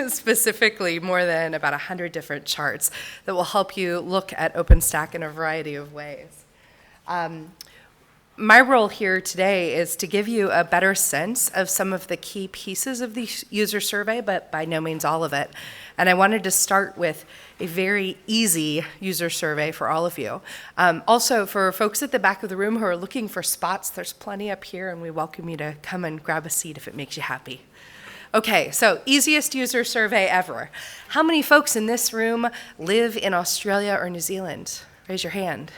specifically more than about 100 different charts that will help you look at OpenStack in a variety of ways. My role here today is to give you a better sense of some of the key pieces of the user survey, but by no means all of it. And I wanted to start with a very easy user survey for all of you. Also, for folks at the back of the room who are looking for spots, there's plenty up here, and we welcome you to come and grab a seat if it makes you happy. Okay, so easiest user survey ever. How many folks in this room live in Australia or New Zealand? Raise your hand.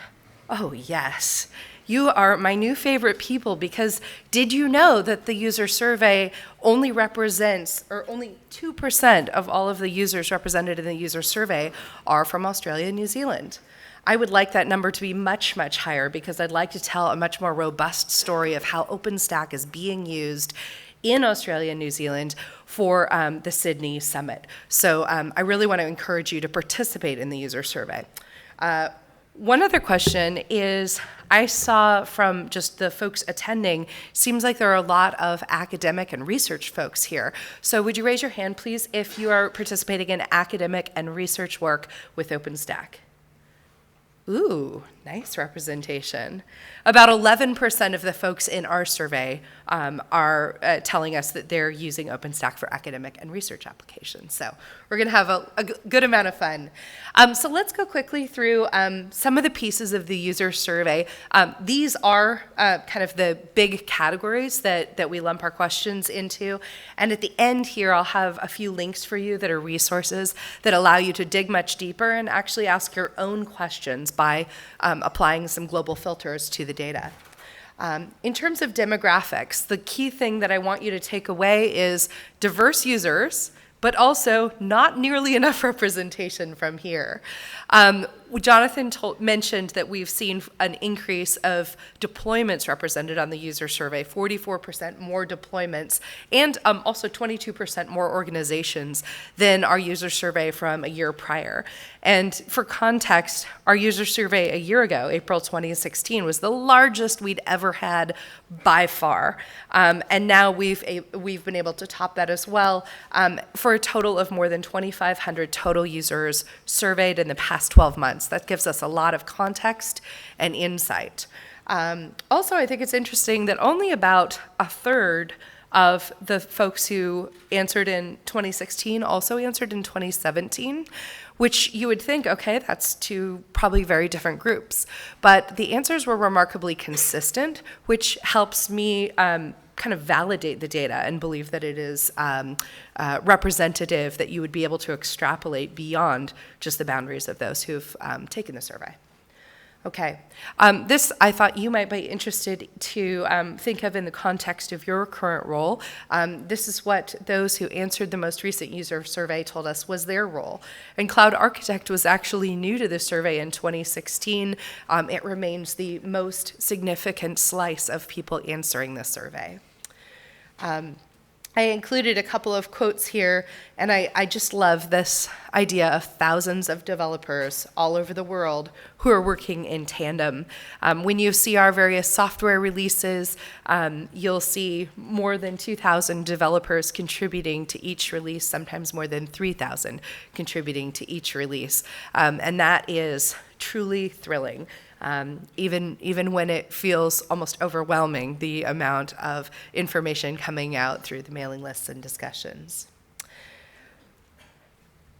Oh, yes. You are my new favorite people, because did you know that the user survey only represents, or only 2% of all of the users represented in the user survey are from Australia and New Zealand? I would like that number to be much, much higher, because I'd like to tell a much more robust story of how OpenStack is being used in Australia and New Zealand for the Sydney Summit. So I really want to encourage you to participate in the user survey. One other question is, I saw from just the folks attending, seems like there are a lot of academic and research folks here. So would you raise your hand, please, if you are participating in academic and research work with OpenStack? Ooh, nice representation. About 11% of the folks in our survey are telling us that they're using OpenStack for academic and research applications. So we're going to have a good amount of fun. So let's go quickly through some of the pieces of the user survey. These are kind of the big categories that we lump our questions into. And at the end here, I'll have a few links for you that are resources that allow you to dig much deeper and actually ask your own questions by applying some global filters to the data. In terms of demographics, the key thing that I want you to take away is diverse users, but also not nearly enough representation from here. Jonathan mentioned that we've seen an increase of deployments represented on the user survey, 44% more deployments, and also 22% more organizations than our user survey from a year prior. And for context, our user survey a year ago, April 2016, was the largest we'd ever had by far. And now we've been able to top that as well, for a total of more than 2,500 total users surveyed in the past 12 months. That gives us a lot of context and insight. Also, I think it's interesting that only about a third of the folks who answered in 2016 also answered in 2017, which you would think, okay, that's two probably very different groups. But the answers were remarkably consistent, which helps me kind of validate the data and believe that it is representative, that you would be able to extrapolate beyond just the boundaries of those who've taken the survey. Okay, this I thought you might be interested to think of in the context of your current role. This is what those who answered the most recent user survey told us was their role. And Cloud Architect was actually new to the survey in 2016. It remains the most significant slice of people answering the survey. I included a couple of quotes here, and I just love this idea of thousands of developers all over the world who are working in tandem. When you see our various software releases, you'll see more than 2,000 developers contributing to each release, sometimes more than 3,000 contributing to each release. And that is truly thrilling. Even when it feels almost overwhelming, the amount of information coming out through the mailing lists and discussions.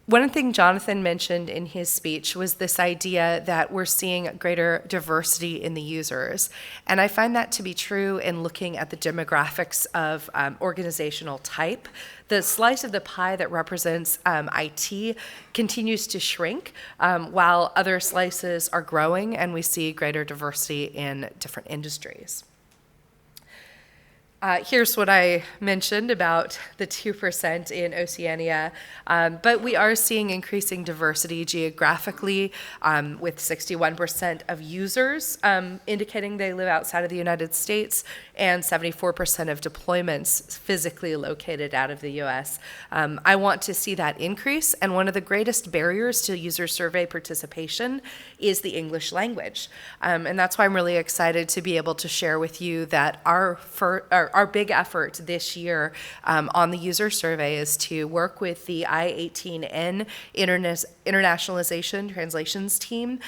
One thing Jonathan mentioned in his speech was this idea that we're seeing greater diversity in the users. And I find that to be true in looking at the demographics of organizational type. The slice of the pie that represents IT continues to shrink, while other slices are growing, and we see greater diversity in different industries. Here's what I mentioned about the 2% in Oceania, but we are seeing increasing diversity geographically, with 61% of users indicating they live outside of the United States, and 74% of deployments physically located out of the US. I want to see that increase, and one of the greatest barriers to user survey participation is the English language. And that's why I'm really excited to be able to share with you that our big effort this year on the user survey is to work with the I-18N Internationalization Translations team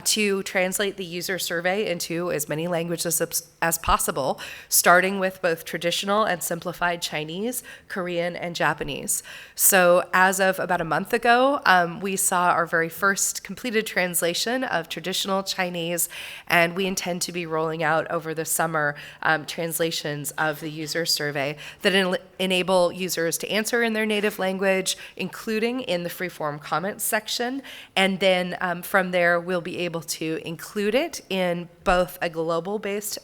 to translate the user survey into as many languages as possible, starting with both traditional and simplified Chinese, Korean, and Japanese. So as of about a month ago, we saw our very first completed translation of traditional Chinese, and we intend to be rolling out over the summer translations of the user survey that enable users to answer in their native language, including in the free-form comments section, and then from there we'll be able to include it in both a global-based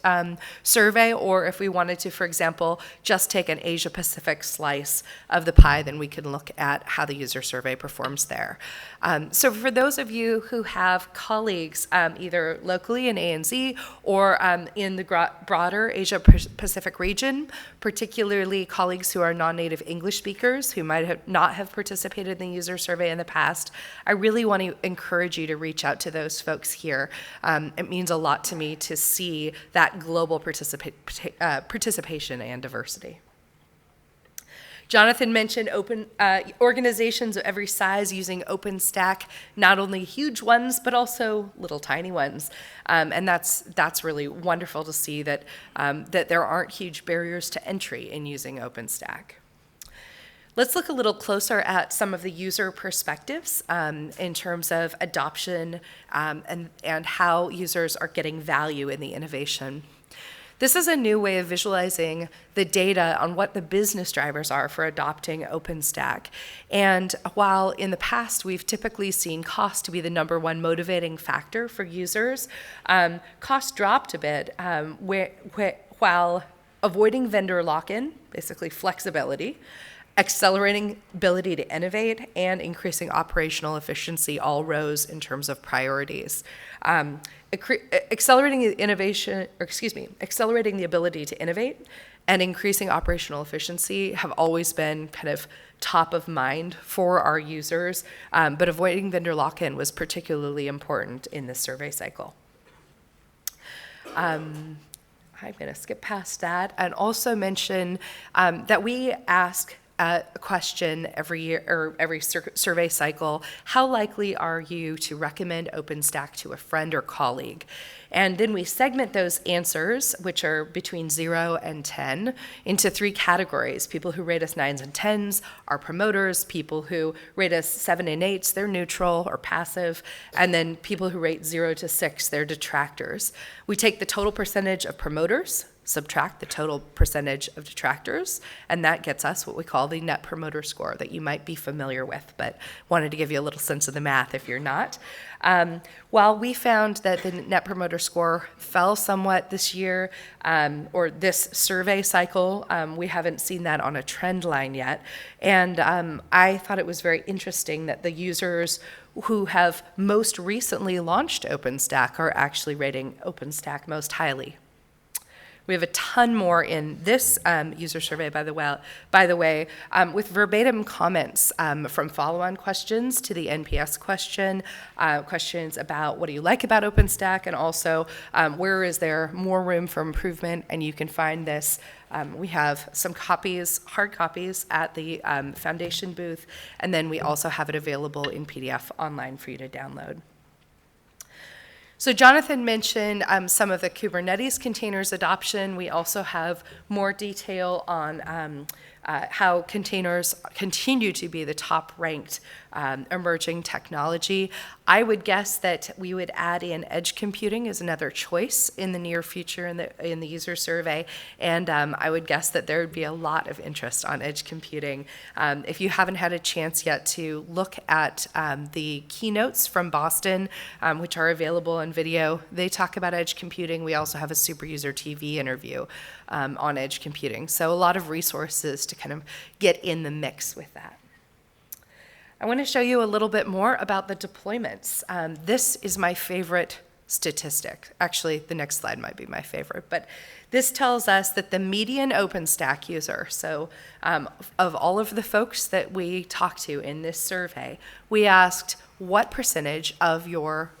survey, or if we wanted to, for example, just take an Asia-Pacific slice of the pie, then we can look at how the user survey performs there. So for those of you who have colleagues either locally in ANZ or in the broader Asia-Pacific region, particularly colleagues who are non-native English speakers who might not have participated in the user survey in the past, I really want to encourage you to reach out to those folks here. It means a lot to me to see that global participation and diversity. Jonathan mentioned organizations of every size using OpenStack, not only huge ones, but also little tiny ones. And that's really wonderful to see that, that there aren't huge barriers to entry in using OpenStack. Let's look a little closer at some of the user perspectives in terms of adoption and how users are getting value in the innovation. This is a new way of visualizing the data on what the business drivers are for adopting OpenStack. And while in the past we've typically seen cost to be the #1 motivating factor for users, cost dropped a bit while avoiding vendor lock-in, basically flexibility, accelerating ability to innovate, and increasing operational efficiency all rose in terms of priorities. Accelerating the ability to innovate and increasing operational efficiency have always been kind of top of mind for our users, but avoiding vendor lock-in was particularly important in this survey cycle. I'm going to skip past that and also mention that we ask a question every year or every survey cycle: how likely are you to recommend OpenStack to a friend or colleague? And then we segment those answers, which are between 0 and 10, into 3 categories. People who rate us 9s and 10s are promoters. People who rate us 7 and 8s, they're neutral or passive. And then people who rate 0 to 6, they're detractors. We take the total percentage of promoters, subtract the total percentage of detractors, and that gets us what we call the Net Promoter Score that you might be familiar with, but wanted to give you a little sense of the math if you're not. While we found that the Net Promoter Score fell somewhat this year, or this survey cycle, we haven't seen that on a trend line yet, and I thought it was very interesting that the users who have most recently launched OpenStack are actually rating OpenStack most highly. We have a ton more in this user survey, by the way, with verbatim comments from follow-on questions to the NPS question, questions about what do you like about OpenStack, and also where is there more room for improvement, and you can find this. We have some copies, hard copies, at the Foundation booth, and then we also have it available in PDF online for you to download. So Jonathan mentioned some of the Kubernetes containers adoption. We also have more detail on how containers continue to be the top-ranked emerging technology. I would guess that we would add in edge computing as another choice in the near future in the user survey, and I would guess that there would be a lot of interest on edge computing. If you haven't had a chance yet to look at the keynotes from Boston, which are available on video, they talk about edge computing. We also have a Super User TV interview on edge computing. So a lot of resources to kind of get in the mix with that. I want to show you a little bit more about the deployments. This is my favorite statistic. Actually, the next slide might be my favorite, but this tells us that the median OpenStack user, so of all of the folks that we talked to in this survey, we asked what percentage of your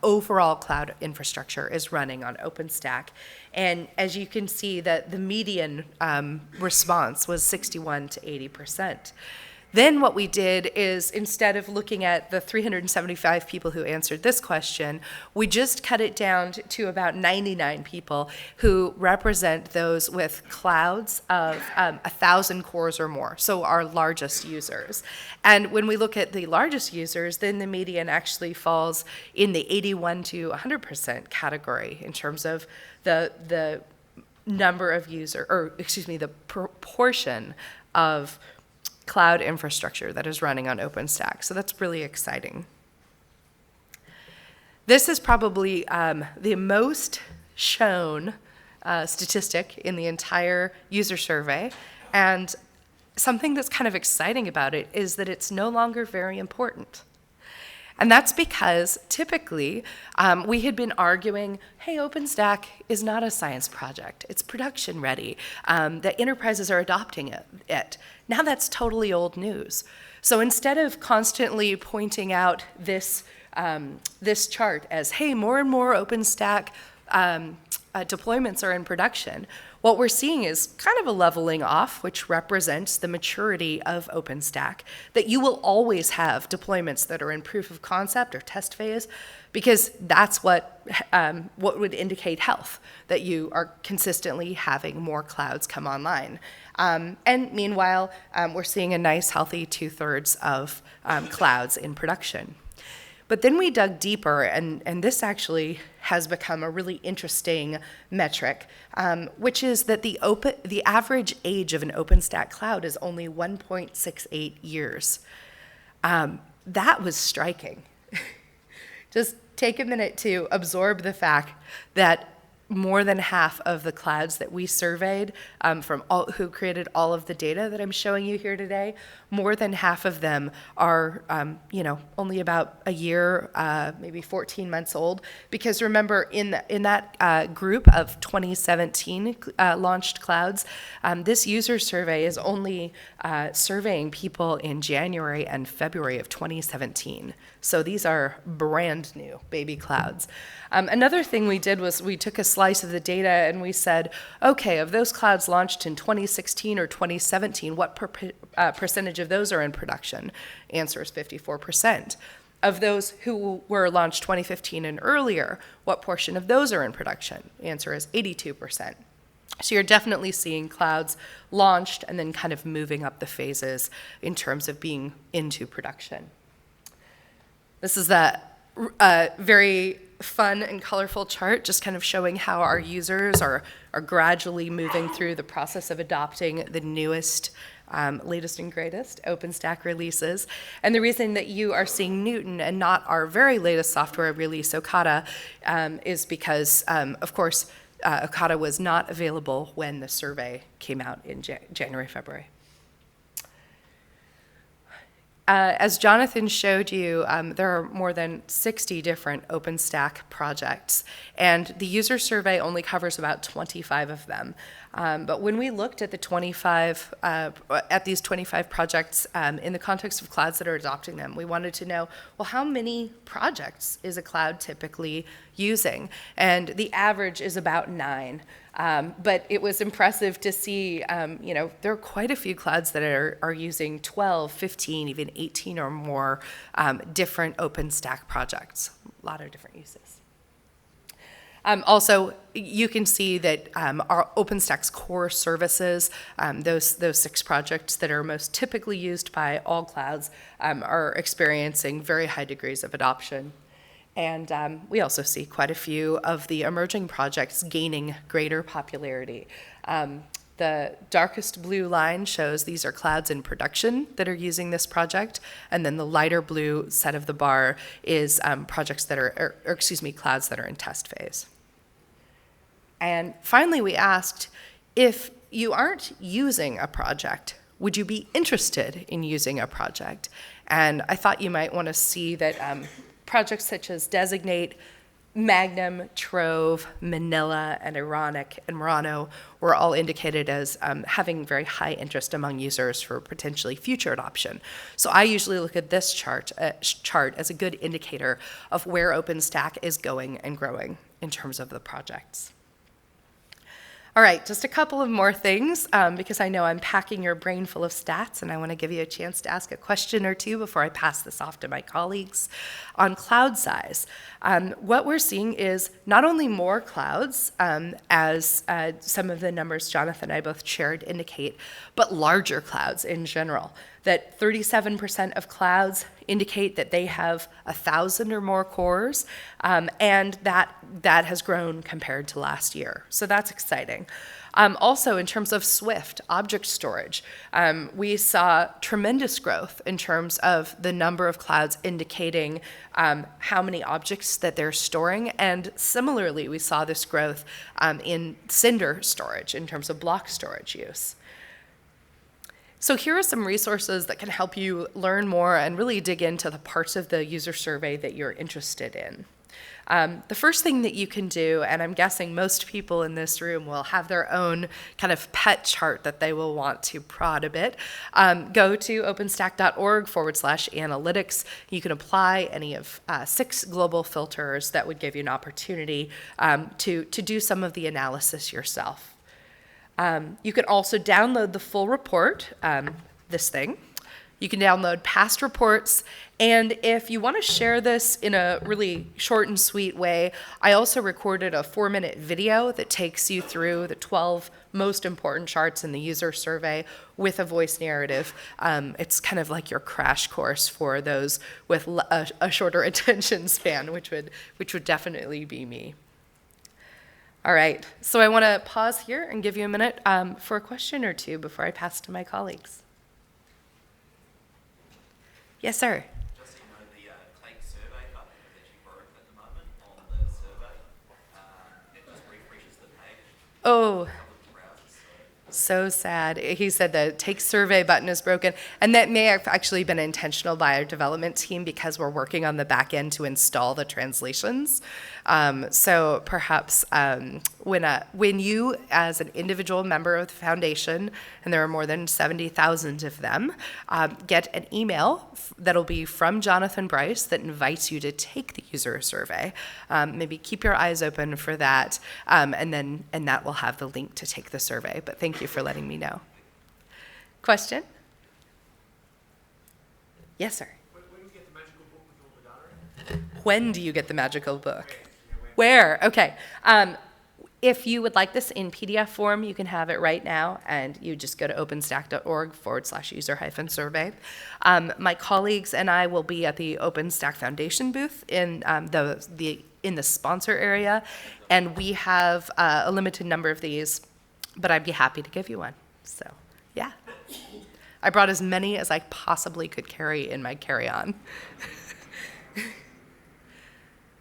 overall cloud infrastructure is running on OpenStack. And as you can see, that the median response was 61 to 80%. Then what we did is, instead of looking at the 375 people who answered this question, we just cut it down to about 99 people who represent those with clouds of 1,000 cores or more, so our largest users. And when we look at the largest users, then the median actually falls in the 81 to 100% category in terms of the number of the proportion of cloud infrastructure that is running on OpenStack. So that's really exciting. This is probably the most shown statistic in the entire user survey. And something that's kind of exciting about it is that it's no longer very important. And that's because typically we had been arguing, hey, OpenStack is not a science project. It's production ready, that enterprises are adopting it. Now that's totally old news. So instead of constantly pointing out this chart as, hey, more and more OpenStack deployments are in production, what we're seeing is kind of a leveling off, which represents the maturity of OpenStack, that you will always have deployments that are in proof of concept or test phase, because that's what would indicate health, that you are consistently having more clouds come online. And meanwhile, we're seeing a nice, healthy 2/3 of clouds in production. But then we dug deeper, and this actually has become a really interesting metric, which is that the average age of an OpenStack cloud is only 1.68 years. That was striking. Just take a minute to absorb the fact that more than half of the clouds that we surveyed from who created all of the data that I'm showing you here today, more than half of them are, only about a year, maybe 14 months old. Because remember, in that group of 2017 launched clouds, this user survey is only surveying people in January and February of 2017. So these are brand new baby clouds. Another thing we did was we took a slice of the data and we said, okay, of those clouds launched in 2016 or 2017, what percentage of those are in production? Answer is 54%. Of those who were launched 2015 and earlier, what portion of those are in production? Answer is 82%. So you're definitely seeing clouds launched and then kind of moving up the phases in terms of being into production. This is a very fun and colorful chart, just kind of showing how our users are gradually moving through the process of adopting the newest, latest and greatest OpenStack releases. And the reason that you are seeing Newton and not our very latest software release, Okata, is because, of course, Okata was not available when the survey came out in January, February. As Jonathan showed you, there are more than 60 different OpenStack projects, and the user survey only covers about 25 of them. But when we looked at these 25 projects in the context of clouds that are adopting them, we wanted to know, well, how many projects is a cloud typically using? And the average is about 9. But it was impressive to see, there are quite a few clouds that are using 12, 15, even 18 or more different OpenStack projects. A lot of different uses. Also, you can see that our OpenStack's core services, those 6 projects that are most typically used by all clouds, are experiencing very high degrees of adoption. And we also see quite a few of the emerging projects gaining greater popularity. The darkest blue line shows these are clouds in production that are using this project, and then the lighter blue set of the bar is clouds that are in test phase. And finally, we asked, if you aren't using a project, would you be interested in using a project? And I thought you might want to see that projects such as Designate, Magnum, Trove, Manila, and Ironic, and Murano were all indicated as having very high interest among users for potentially future adoption. So I usually look at this chart as a good indicator of where OpenStack is going and growing in terms of the projects. All right, just a couple of more things, because I know I'm packing your brain full of stats, and I want to give you a chance to ask a question or two before I pass this off to my colleagues. On cloud size, what we're seeing is not only more clouds, as some of the numbers Jonathan and I both shared indicate, but larger clouds in general. that 37% of clouds indicate that they have 1,000 or more cores, and that has grown compared to last year. So that's exciting. Also, in terms of Swift, object storage, we saw tremendous growth in terms of the number of clouds indicating how many objects that they're storing. And similarly, we saw this growth in Cinder storage in terms of block storage use. So here are some resources that can help you learn more and really dig into the parts of the user survey that you're interested in. The first thing that you can do, and I'm guessing most people in this room will have their own kind of pet chart that they will want to prod a bit, go to openstack.org/analytics. You can apply any of 6 global filters that would give you an opportunity to do some of the analysis yourself. You can also download the full report, this thing. You can download past reports, and if you want to share this in a really short and sweet way, I also recorded a 4-minute video that takes you through the 12 most important charts in the user survey with a voice narrative. It's kind of like your crash course for those with a shorter attention span, which would definitely be me. All right, so I want to pause here and give you a minute for a question or two before I pass to my colleagues. Yes, sir. Just so you know, the take survey button is actually broken at the moment on the survey. It just refreshes the page. Oh, so sad. He said the take survey button is broken, and that may have actually been intentional by our development team because we're working on the back end to install the translations. So perhaps when you, as an individual member of the foundation, and there are more than 70,000 of them, get an email that'll be from Jonathan Bryce that invites you to take the user survey. Maybe keep your eyes open for that, and that will have the link to take the survey. But thank you for letting me know. Question? Yes, sir. When do you get the magical book with all the data in? When do you get the magical book? Where? Okay. If you would like this in PDF form, you can have it right now, and you just go to openstack.org/user-survey. My colleagues and I will be at the OpenStack Foundation booth in the sponsor area, and we have a limited number of these, but I'd be happy to give you one. So, yeah. I brought as many as I possibly could carry in my carry-on.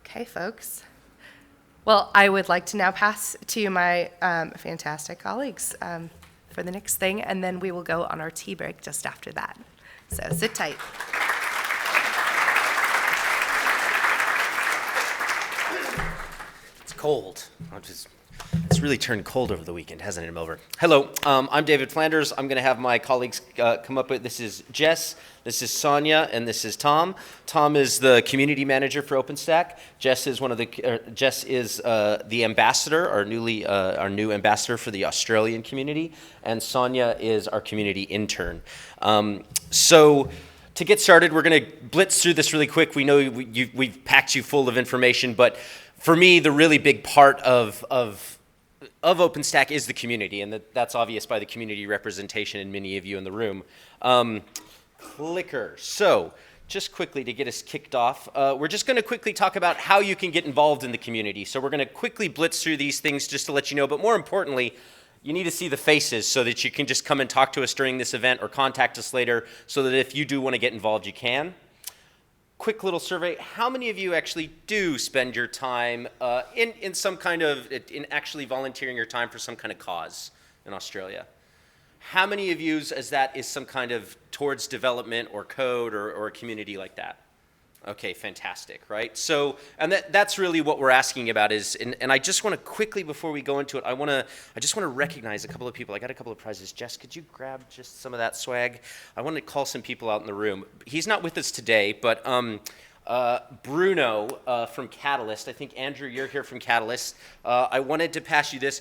Okay, folks. Well, I would like to now pass to my fantastic colleagues for the next thing, and then we will go on our tea break just after that. So sit tight. It's cold. It's really turned cold over the weekend, hasn't it, Melbourne? Hello, I'm David Flanders. I'm going to have my colleagues come up with, this is Jess, this is Sonia, and this is Tom. Tom is the community manager for OpenStack. Jess is the ambassador, our new ambassador for the Australian community, and Sonia is our community intern. So to get started, we're going to blitz through this really quick. We know we've packed you full of information, but for me, the really big part of OpenStack is the community, and that's obvious by the community representation in many of you in the room. Clicker. So just quickly to get us kicked off, we're just going to quickly talk about how you can get involved in the community. So we're going to quickly blitz through these things just to let you know, but more importantly, you need to see the faces so that you can just come and talk to us during this event or contact us later so that if you do want to get involved, you can. Quick little survey. How many of you actually do spend your time in some kind of, in actually volunteering your time for some kind of cause in Australia? How many of you as that is some kind of towards development or code or a community like that? Okay, fantastic, right? So, and that's really what we're asking about is, and I just want to quickly, before we go into it, I just want to recognize a couple of people. I got a couple of prizes. Jess, could you grab just some of that swag? I want to call some people out in the room. He's not with us today, but Bruno from Catalyst. I think, Andrew, you're here from Catalyst. I wanted to pass you this.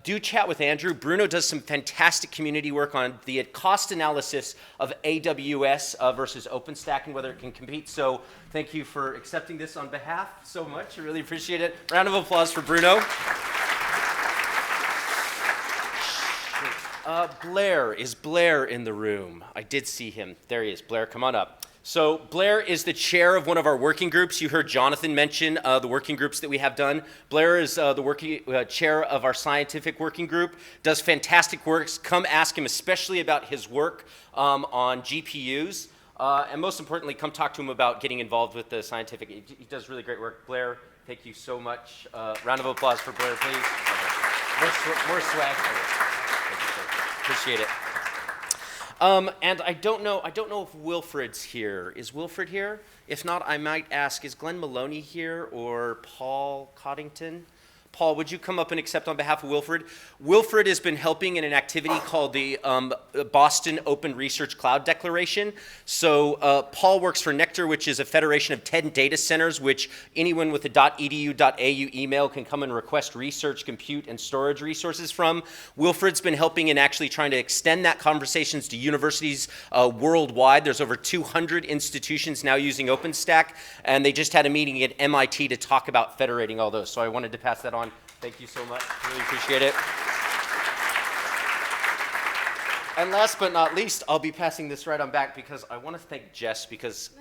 Do chat with Andrew. Bruno does some fantastic community work on the cost analysis of AWS versus OpenStack and whether it can compete. So thank you for accepting this on behalf so much. I really appreciate it. Round of applause for Bruno. Blair, is Blair in the room? I did see him. There he is. Blair, come on up. So Blair is the chair of one of our working groups. You heard Jonathan mention the working groups that we have done. Blair is the working chair of our scientific working group, does fantastic work. Come ask him especially about his work on GPUs. And most importantly, come talk to him about getting involved with the scientific. He does really great work. Blair, thank you so much. Round of applause for Blair, please. More swag for you. Thank you, sir. Appreciate it. And I don't know if Wilfred's here. Is Wilfred here? If not, I might ask, is Glenn Maloney here or Paul Coddington? Paul, would you come up and accept on behalf of Wilfred? Wilfred has been helping in an activity called the Boston Open Research Cloud Declaration. So Paul works for Nectar, which is a federation of 10 data centers, which anyone with a .edu.au email can come and request research, compute, and storage resources from. Wilfred's been helping in actually trying to extend that conversations to universities worldwide. There's over 200 institutions now using OpenStack, and they just had a meeting at MIT to talk about federating all those. So I wanted to pass that on. Thank you so much. Really appreciate it. And last but not least, I'll be passing this right on back because I want to thank Jess because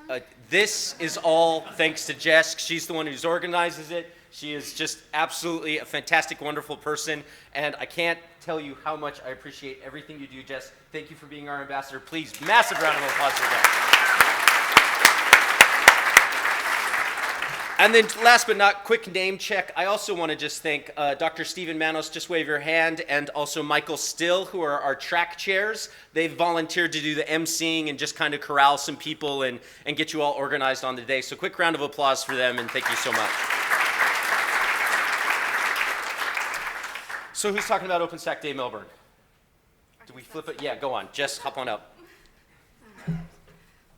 this is all thanks to Jess. She's the one who organizes it. She is just absolutely a fantastic, wonderful person. And I can't tell you how much I appreciate everything you do, Jess. Thank you for being our ambassador. Please, massive round of applause for Jess. And then last but not, quick name check. I also want to just thank Dr. Stephen Manos, just wave your hand, and also Michael Still, who are our track chairs. They've volunteered to do the emceeing and just kind of corral some people and get you all organized on the day. So quick round of applause for them, and thank you so much. So who's talking about OpenStack Day Melbourne? Do we flip it? Yeah, go on. Jess, hop on up.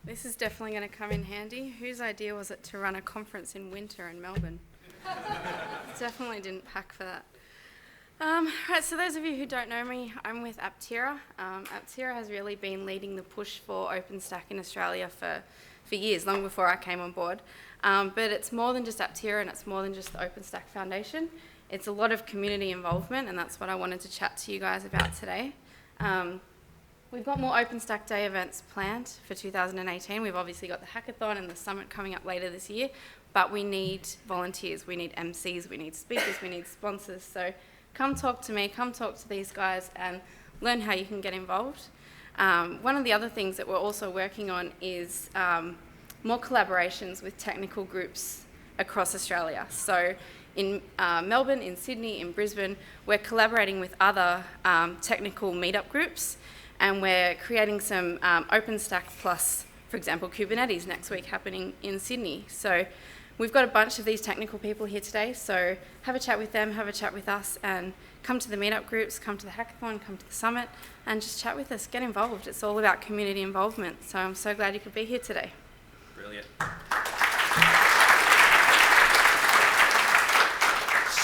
This is definitely going to come in handy. Whose idea was it to run a conference in winter in Melbourne? Definitely didn't pack for that. Right, so those of you who don't know me, I'm with Aptira. Aptira has really been leading the push for OpenStack in Australia for years, long before I came on board. But it's more than just Aptira and it's more than just the OpenStack Foundation. It's a lot of community involvement, and that's what I wanted to chat to you guys about today. We've got more OpenStack Day events planned for 2018. We've obviously got the hackathon and the summit coming up later this year, but we need volunteers, we need MCs, we need speakers, we need sponsors. So come talk to me, come talk to these guys and learn how you can get involved. One of the other things that we're also working on is more collaborations with technical groups across Australia. So in Melbourne, in Sydney, in Brisbane, we're collaborating with other technical meetup groups. And we're creating some OpenStack Plus, for example, Kubernetes next week happening in Sydney. So we've got a bunch of these technical people here today. So have a chat with them, have a chat with us, and come to the meetup groups, come to the hackathon, come to the summit, and just chat with us, get involved. It's all about community involvement. So I'm so glad you could be here today. Brilliant.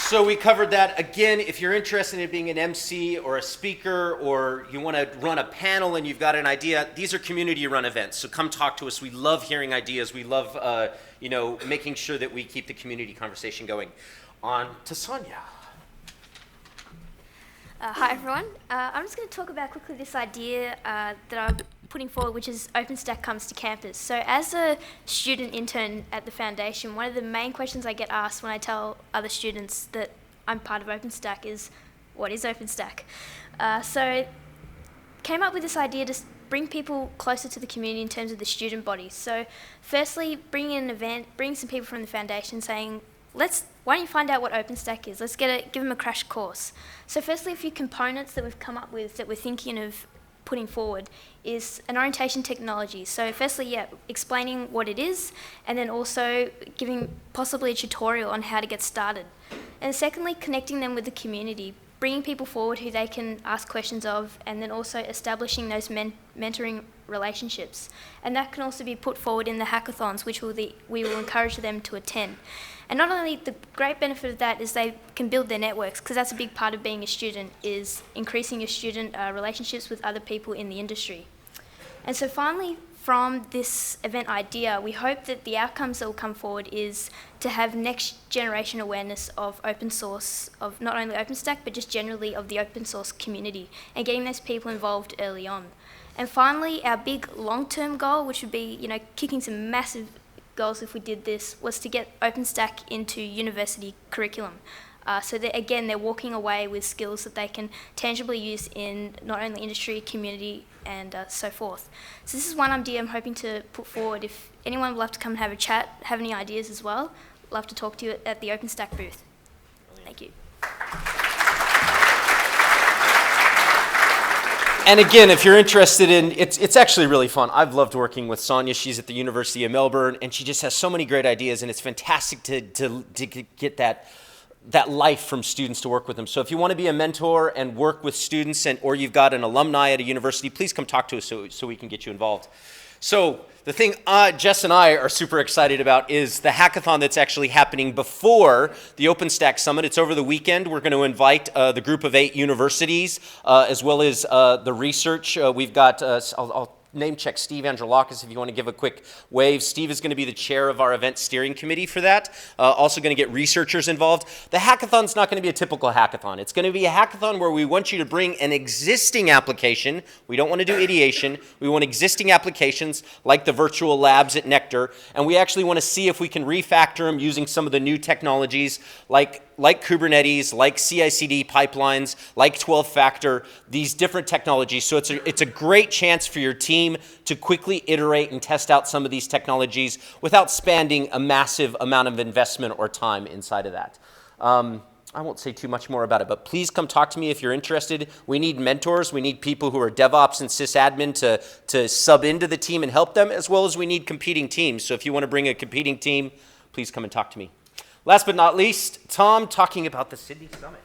So we covered that. Again, if you're interested in being an MC or a speaker or you want to run a panel and you've got an idea, these are community-run events. So come talk to us. We love hearing ideas. We love making sure that we keep the community conversation going. On to Sonia. Hi, everyone. I'm just going to talk about quickly this idea that I'm putting forward, which is OpenStack comes to campus. So as a student intern at the foundation, one of the main questions I get asked when I tell other students that I'm part of OpenStack is, what is OpenStack? So came up with this idea to bring people closer to the community in terms of the student body. So firstly, bring in an event, bring some people from the foundation saying, why don't you find out what OpenStack is? Let's give them a crash course. So firstly, a few components that we've come up with that we're thinking of putting forward is an orientation technology. So firstly, explaining what it is, and then also giving possibly a tutorial on how to get started. And secondly, connecting them with the community, bringing people forward who they can ask questions of, and then also establishing those mentoring relationships. And that can also be put forward in the hackathons, which we will encourage them to attend. And not only the great benefit of that is they can build their networks, because that's a big part of being a student, is increasing your student relationships with other people in the industry. And so finally, from this event idea, we hope that the outcomes that will come forward is to have next generation awareness of open source, of not only OpenStack, but just generally of the open source community, and getting those people involved early on. And finally, our big long-term goal, which would be, kicking some massive goals if we did this, was to get OpenStack into university curriculum. So that, again, they're walking away with skills that they can tangibly use in not only industry, community, and so forth. So this is one idea I'm hoping to put forward. If anyone would love to come and have a chat, have any ideas as well, love to talk to you at the OpenStack booth. Thank you. And again, if you're interested in, it's actually really fun. I've loved working with Sonia. She's at the University of Melbourne, and she just has so many great ideas, and it's fantastic to get that life from students to work with them. So if you want to be a mentor and work with students, or you've got an alumni at a university, please come talk to us so we can get you involved. So the thing Jess and I are super excited about is the hackathon that's actually happening before the OpenStack Summit. It's over the weekend. We're going to invite the group of 8 universities, as well as the research. We've got, I'll name check Steve Angelakis if you want to give a quick wave. Steve is going to be the chair of our event steering committee for that. Also going to get researchers involved. The hackathon's not going to be a typical hackathon. It's going to be a hackathon where we want you to bring an existing application. We don't want to do ideation. We want existing applications like the virtual labs at Nectar, and we actually want to see if we can refactor them using some of the new technologies like Kubernetes, like CI/CD pipelines, like 12-factor, these different technologies. So it's a great chance for your team to quickly iterate and test out some of these technologies without spending a massive amount of investment or time inside of that. I won't say too much more about it, but please come talk to me if you're interested. We need mentors. We need people who are DevOps and sysadmin to sub into the team and help them, as well as we need competing teams. So if you want to bring a competing team, please come and talk to me. Last but not least, Tom talking about the Sydney Summit.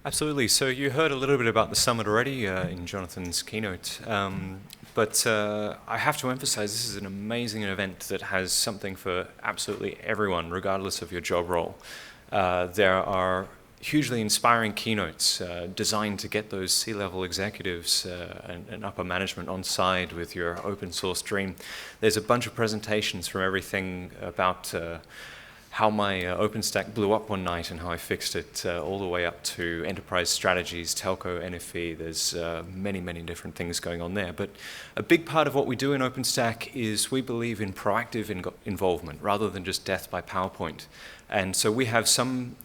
Absolutely. So you heard a little bit about the summit already in Jonathan's keynote. But I have to emphasize this is an amazing event that has something for absolutely everyone, regardless of your job role. There are hugely inspiring keynotes designed to get those C-level executives and upper management on side with your open source dream. There's a bunch of presentations from everything about how my OpenStack blew up one night and how I fixed it, all the way up to enterprise strategies, telco, NFV. There's many, many different things going on there. But a big part of what we do in OpenStack is we believe in proactive involvement rather than just death by PowerPoint. And so we have some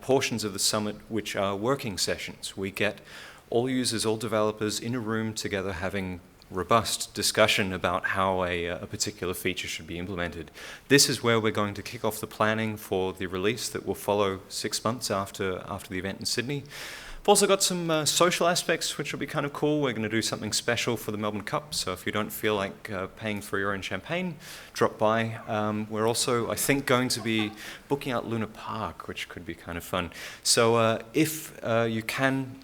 portions of the summit which are working sessions. We get all users, all developers in a room together having robust discussion about how a particular feature should be implemented. This is where we're going to kick off the planning for the release that will follow 6 months after the event in Sydney. We've also got some social aspects which will be kind of cool. We're going to do something special for the Melbourne Cup, so if you don't feel like paying for your own champagne, drop by. We're also, I think, going to be booking out Luna Park, which could be kind of fun. So if you can,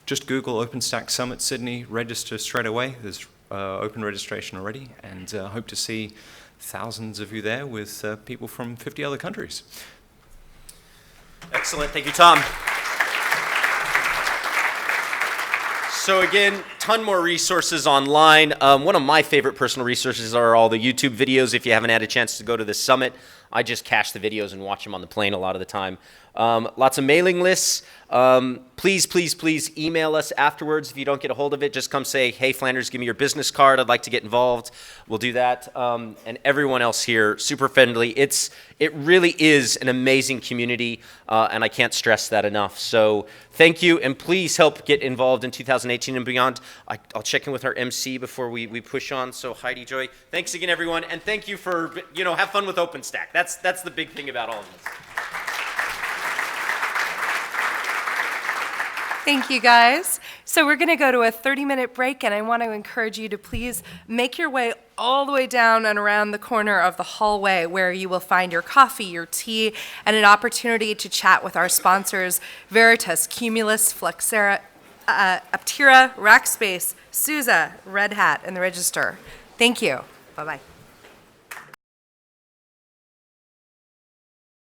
just Google OpenStack Summit Sydney, register straight away. There's open registration already, and hope to see thousands of you there with people from 50 other countries. Excellent. Thank you, Tom. So again, ton more resources online. One of my favorite personal resources are all the YouTube videos. If you haven't had a chance to go to the summit, I just cache the videos and watch them on the plane a lot of the time. Lots of mailing lists. Please email us afterwards. If you don't get a hold of it, just come say, hey, Flanders, give me your business card. I'd like to get involved. We'll do that. And everyone else here, super friendly. It really is an amazing community, and I can't stress that enough. So thank you, and please help get involved in 2018 and beyond. I'll check in with our MC before we push on. So Heidi, Joy, thanks again, everyone, and thank you for, have fun with OpenStack. That's the big thing about all of this. Thank you, guys. So we're going to go to a 30-minute break, and I want to encourage you to please make your way all the way down and around the corner of the hallway where you will find your coffee, your tea, and an opportunity to chat with our sponsors, Veritas, Cumulus, Flexera, Aptira, Rackspace, SUSE, Red Hat, and the Register. Thank you. Bye-bye.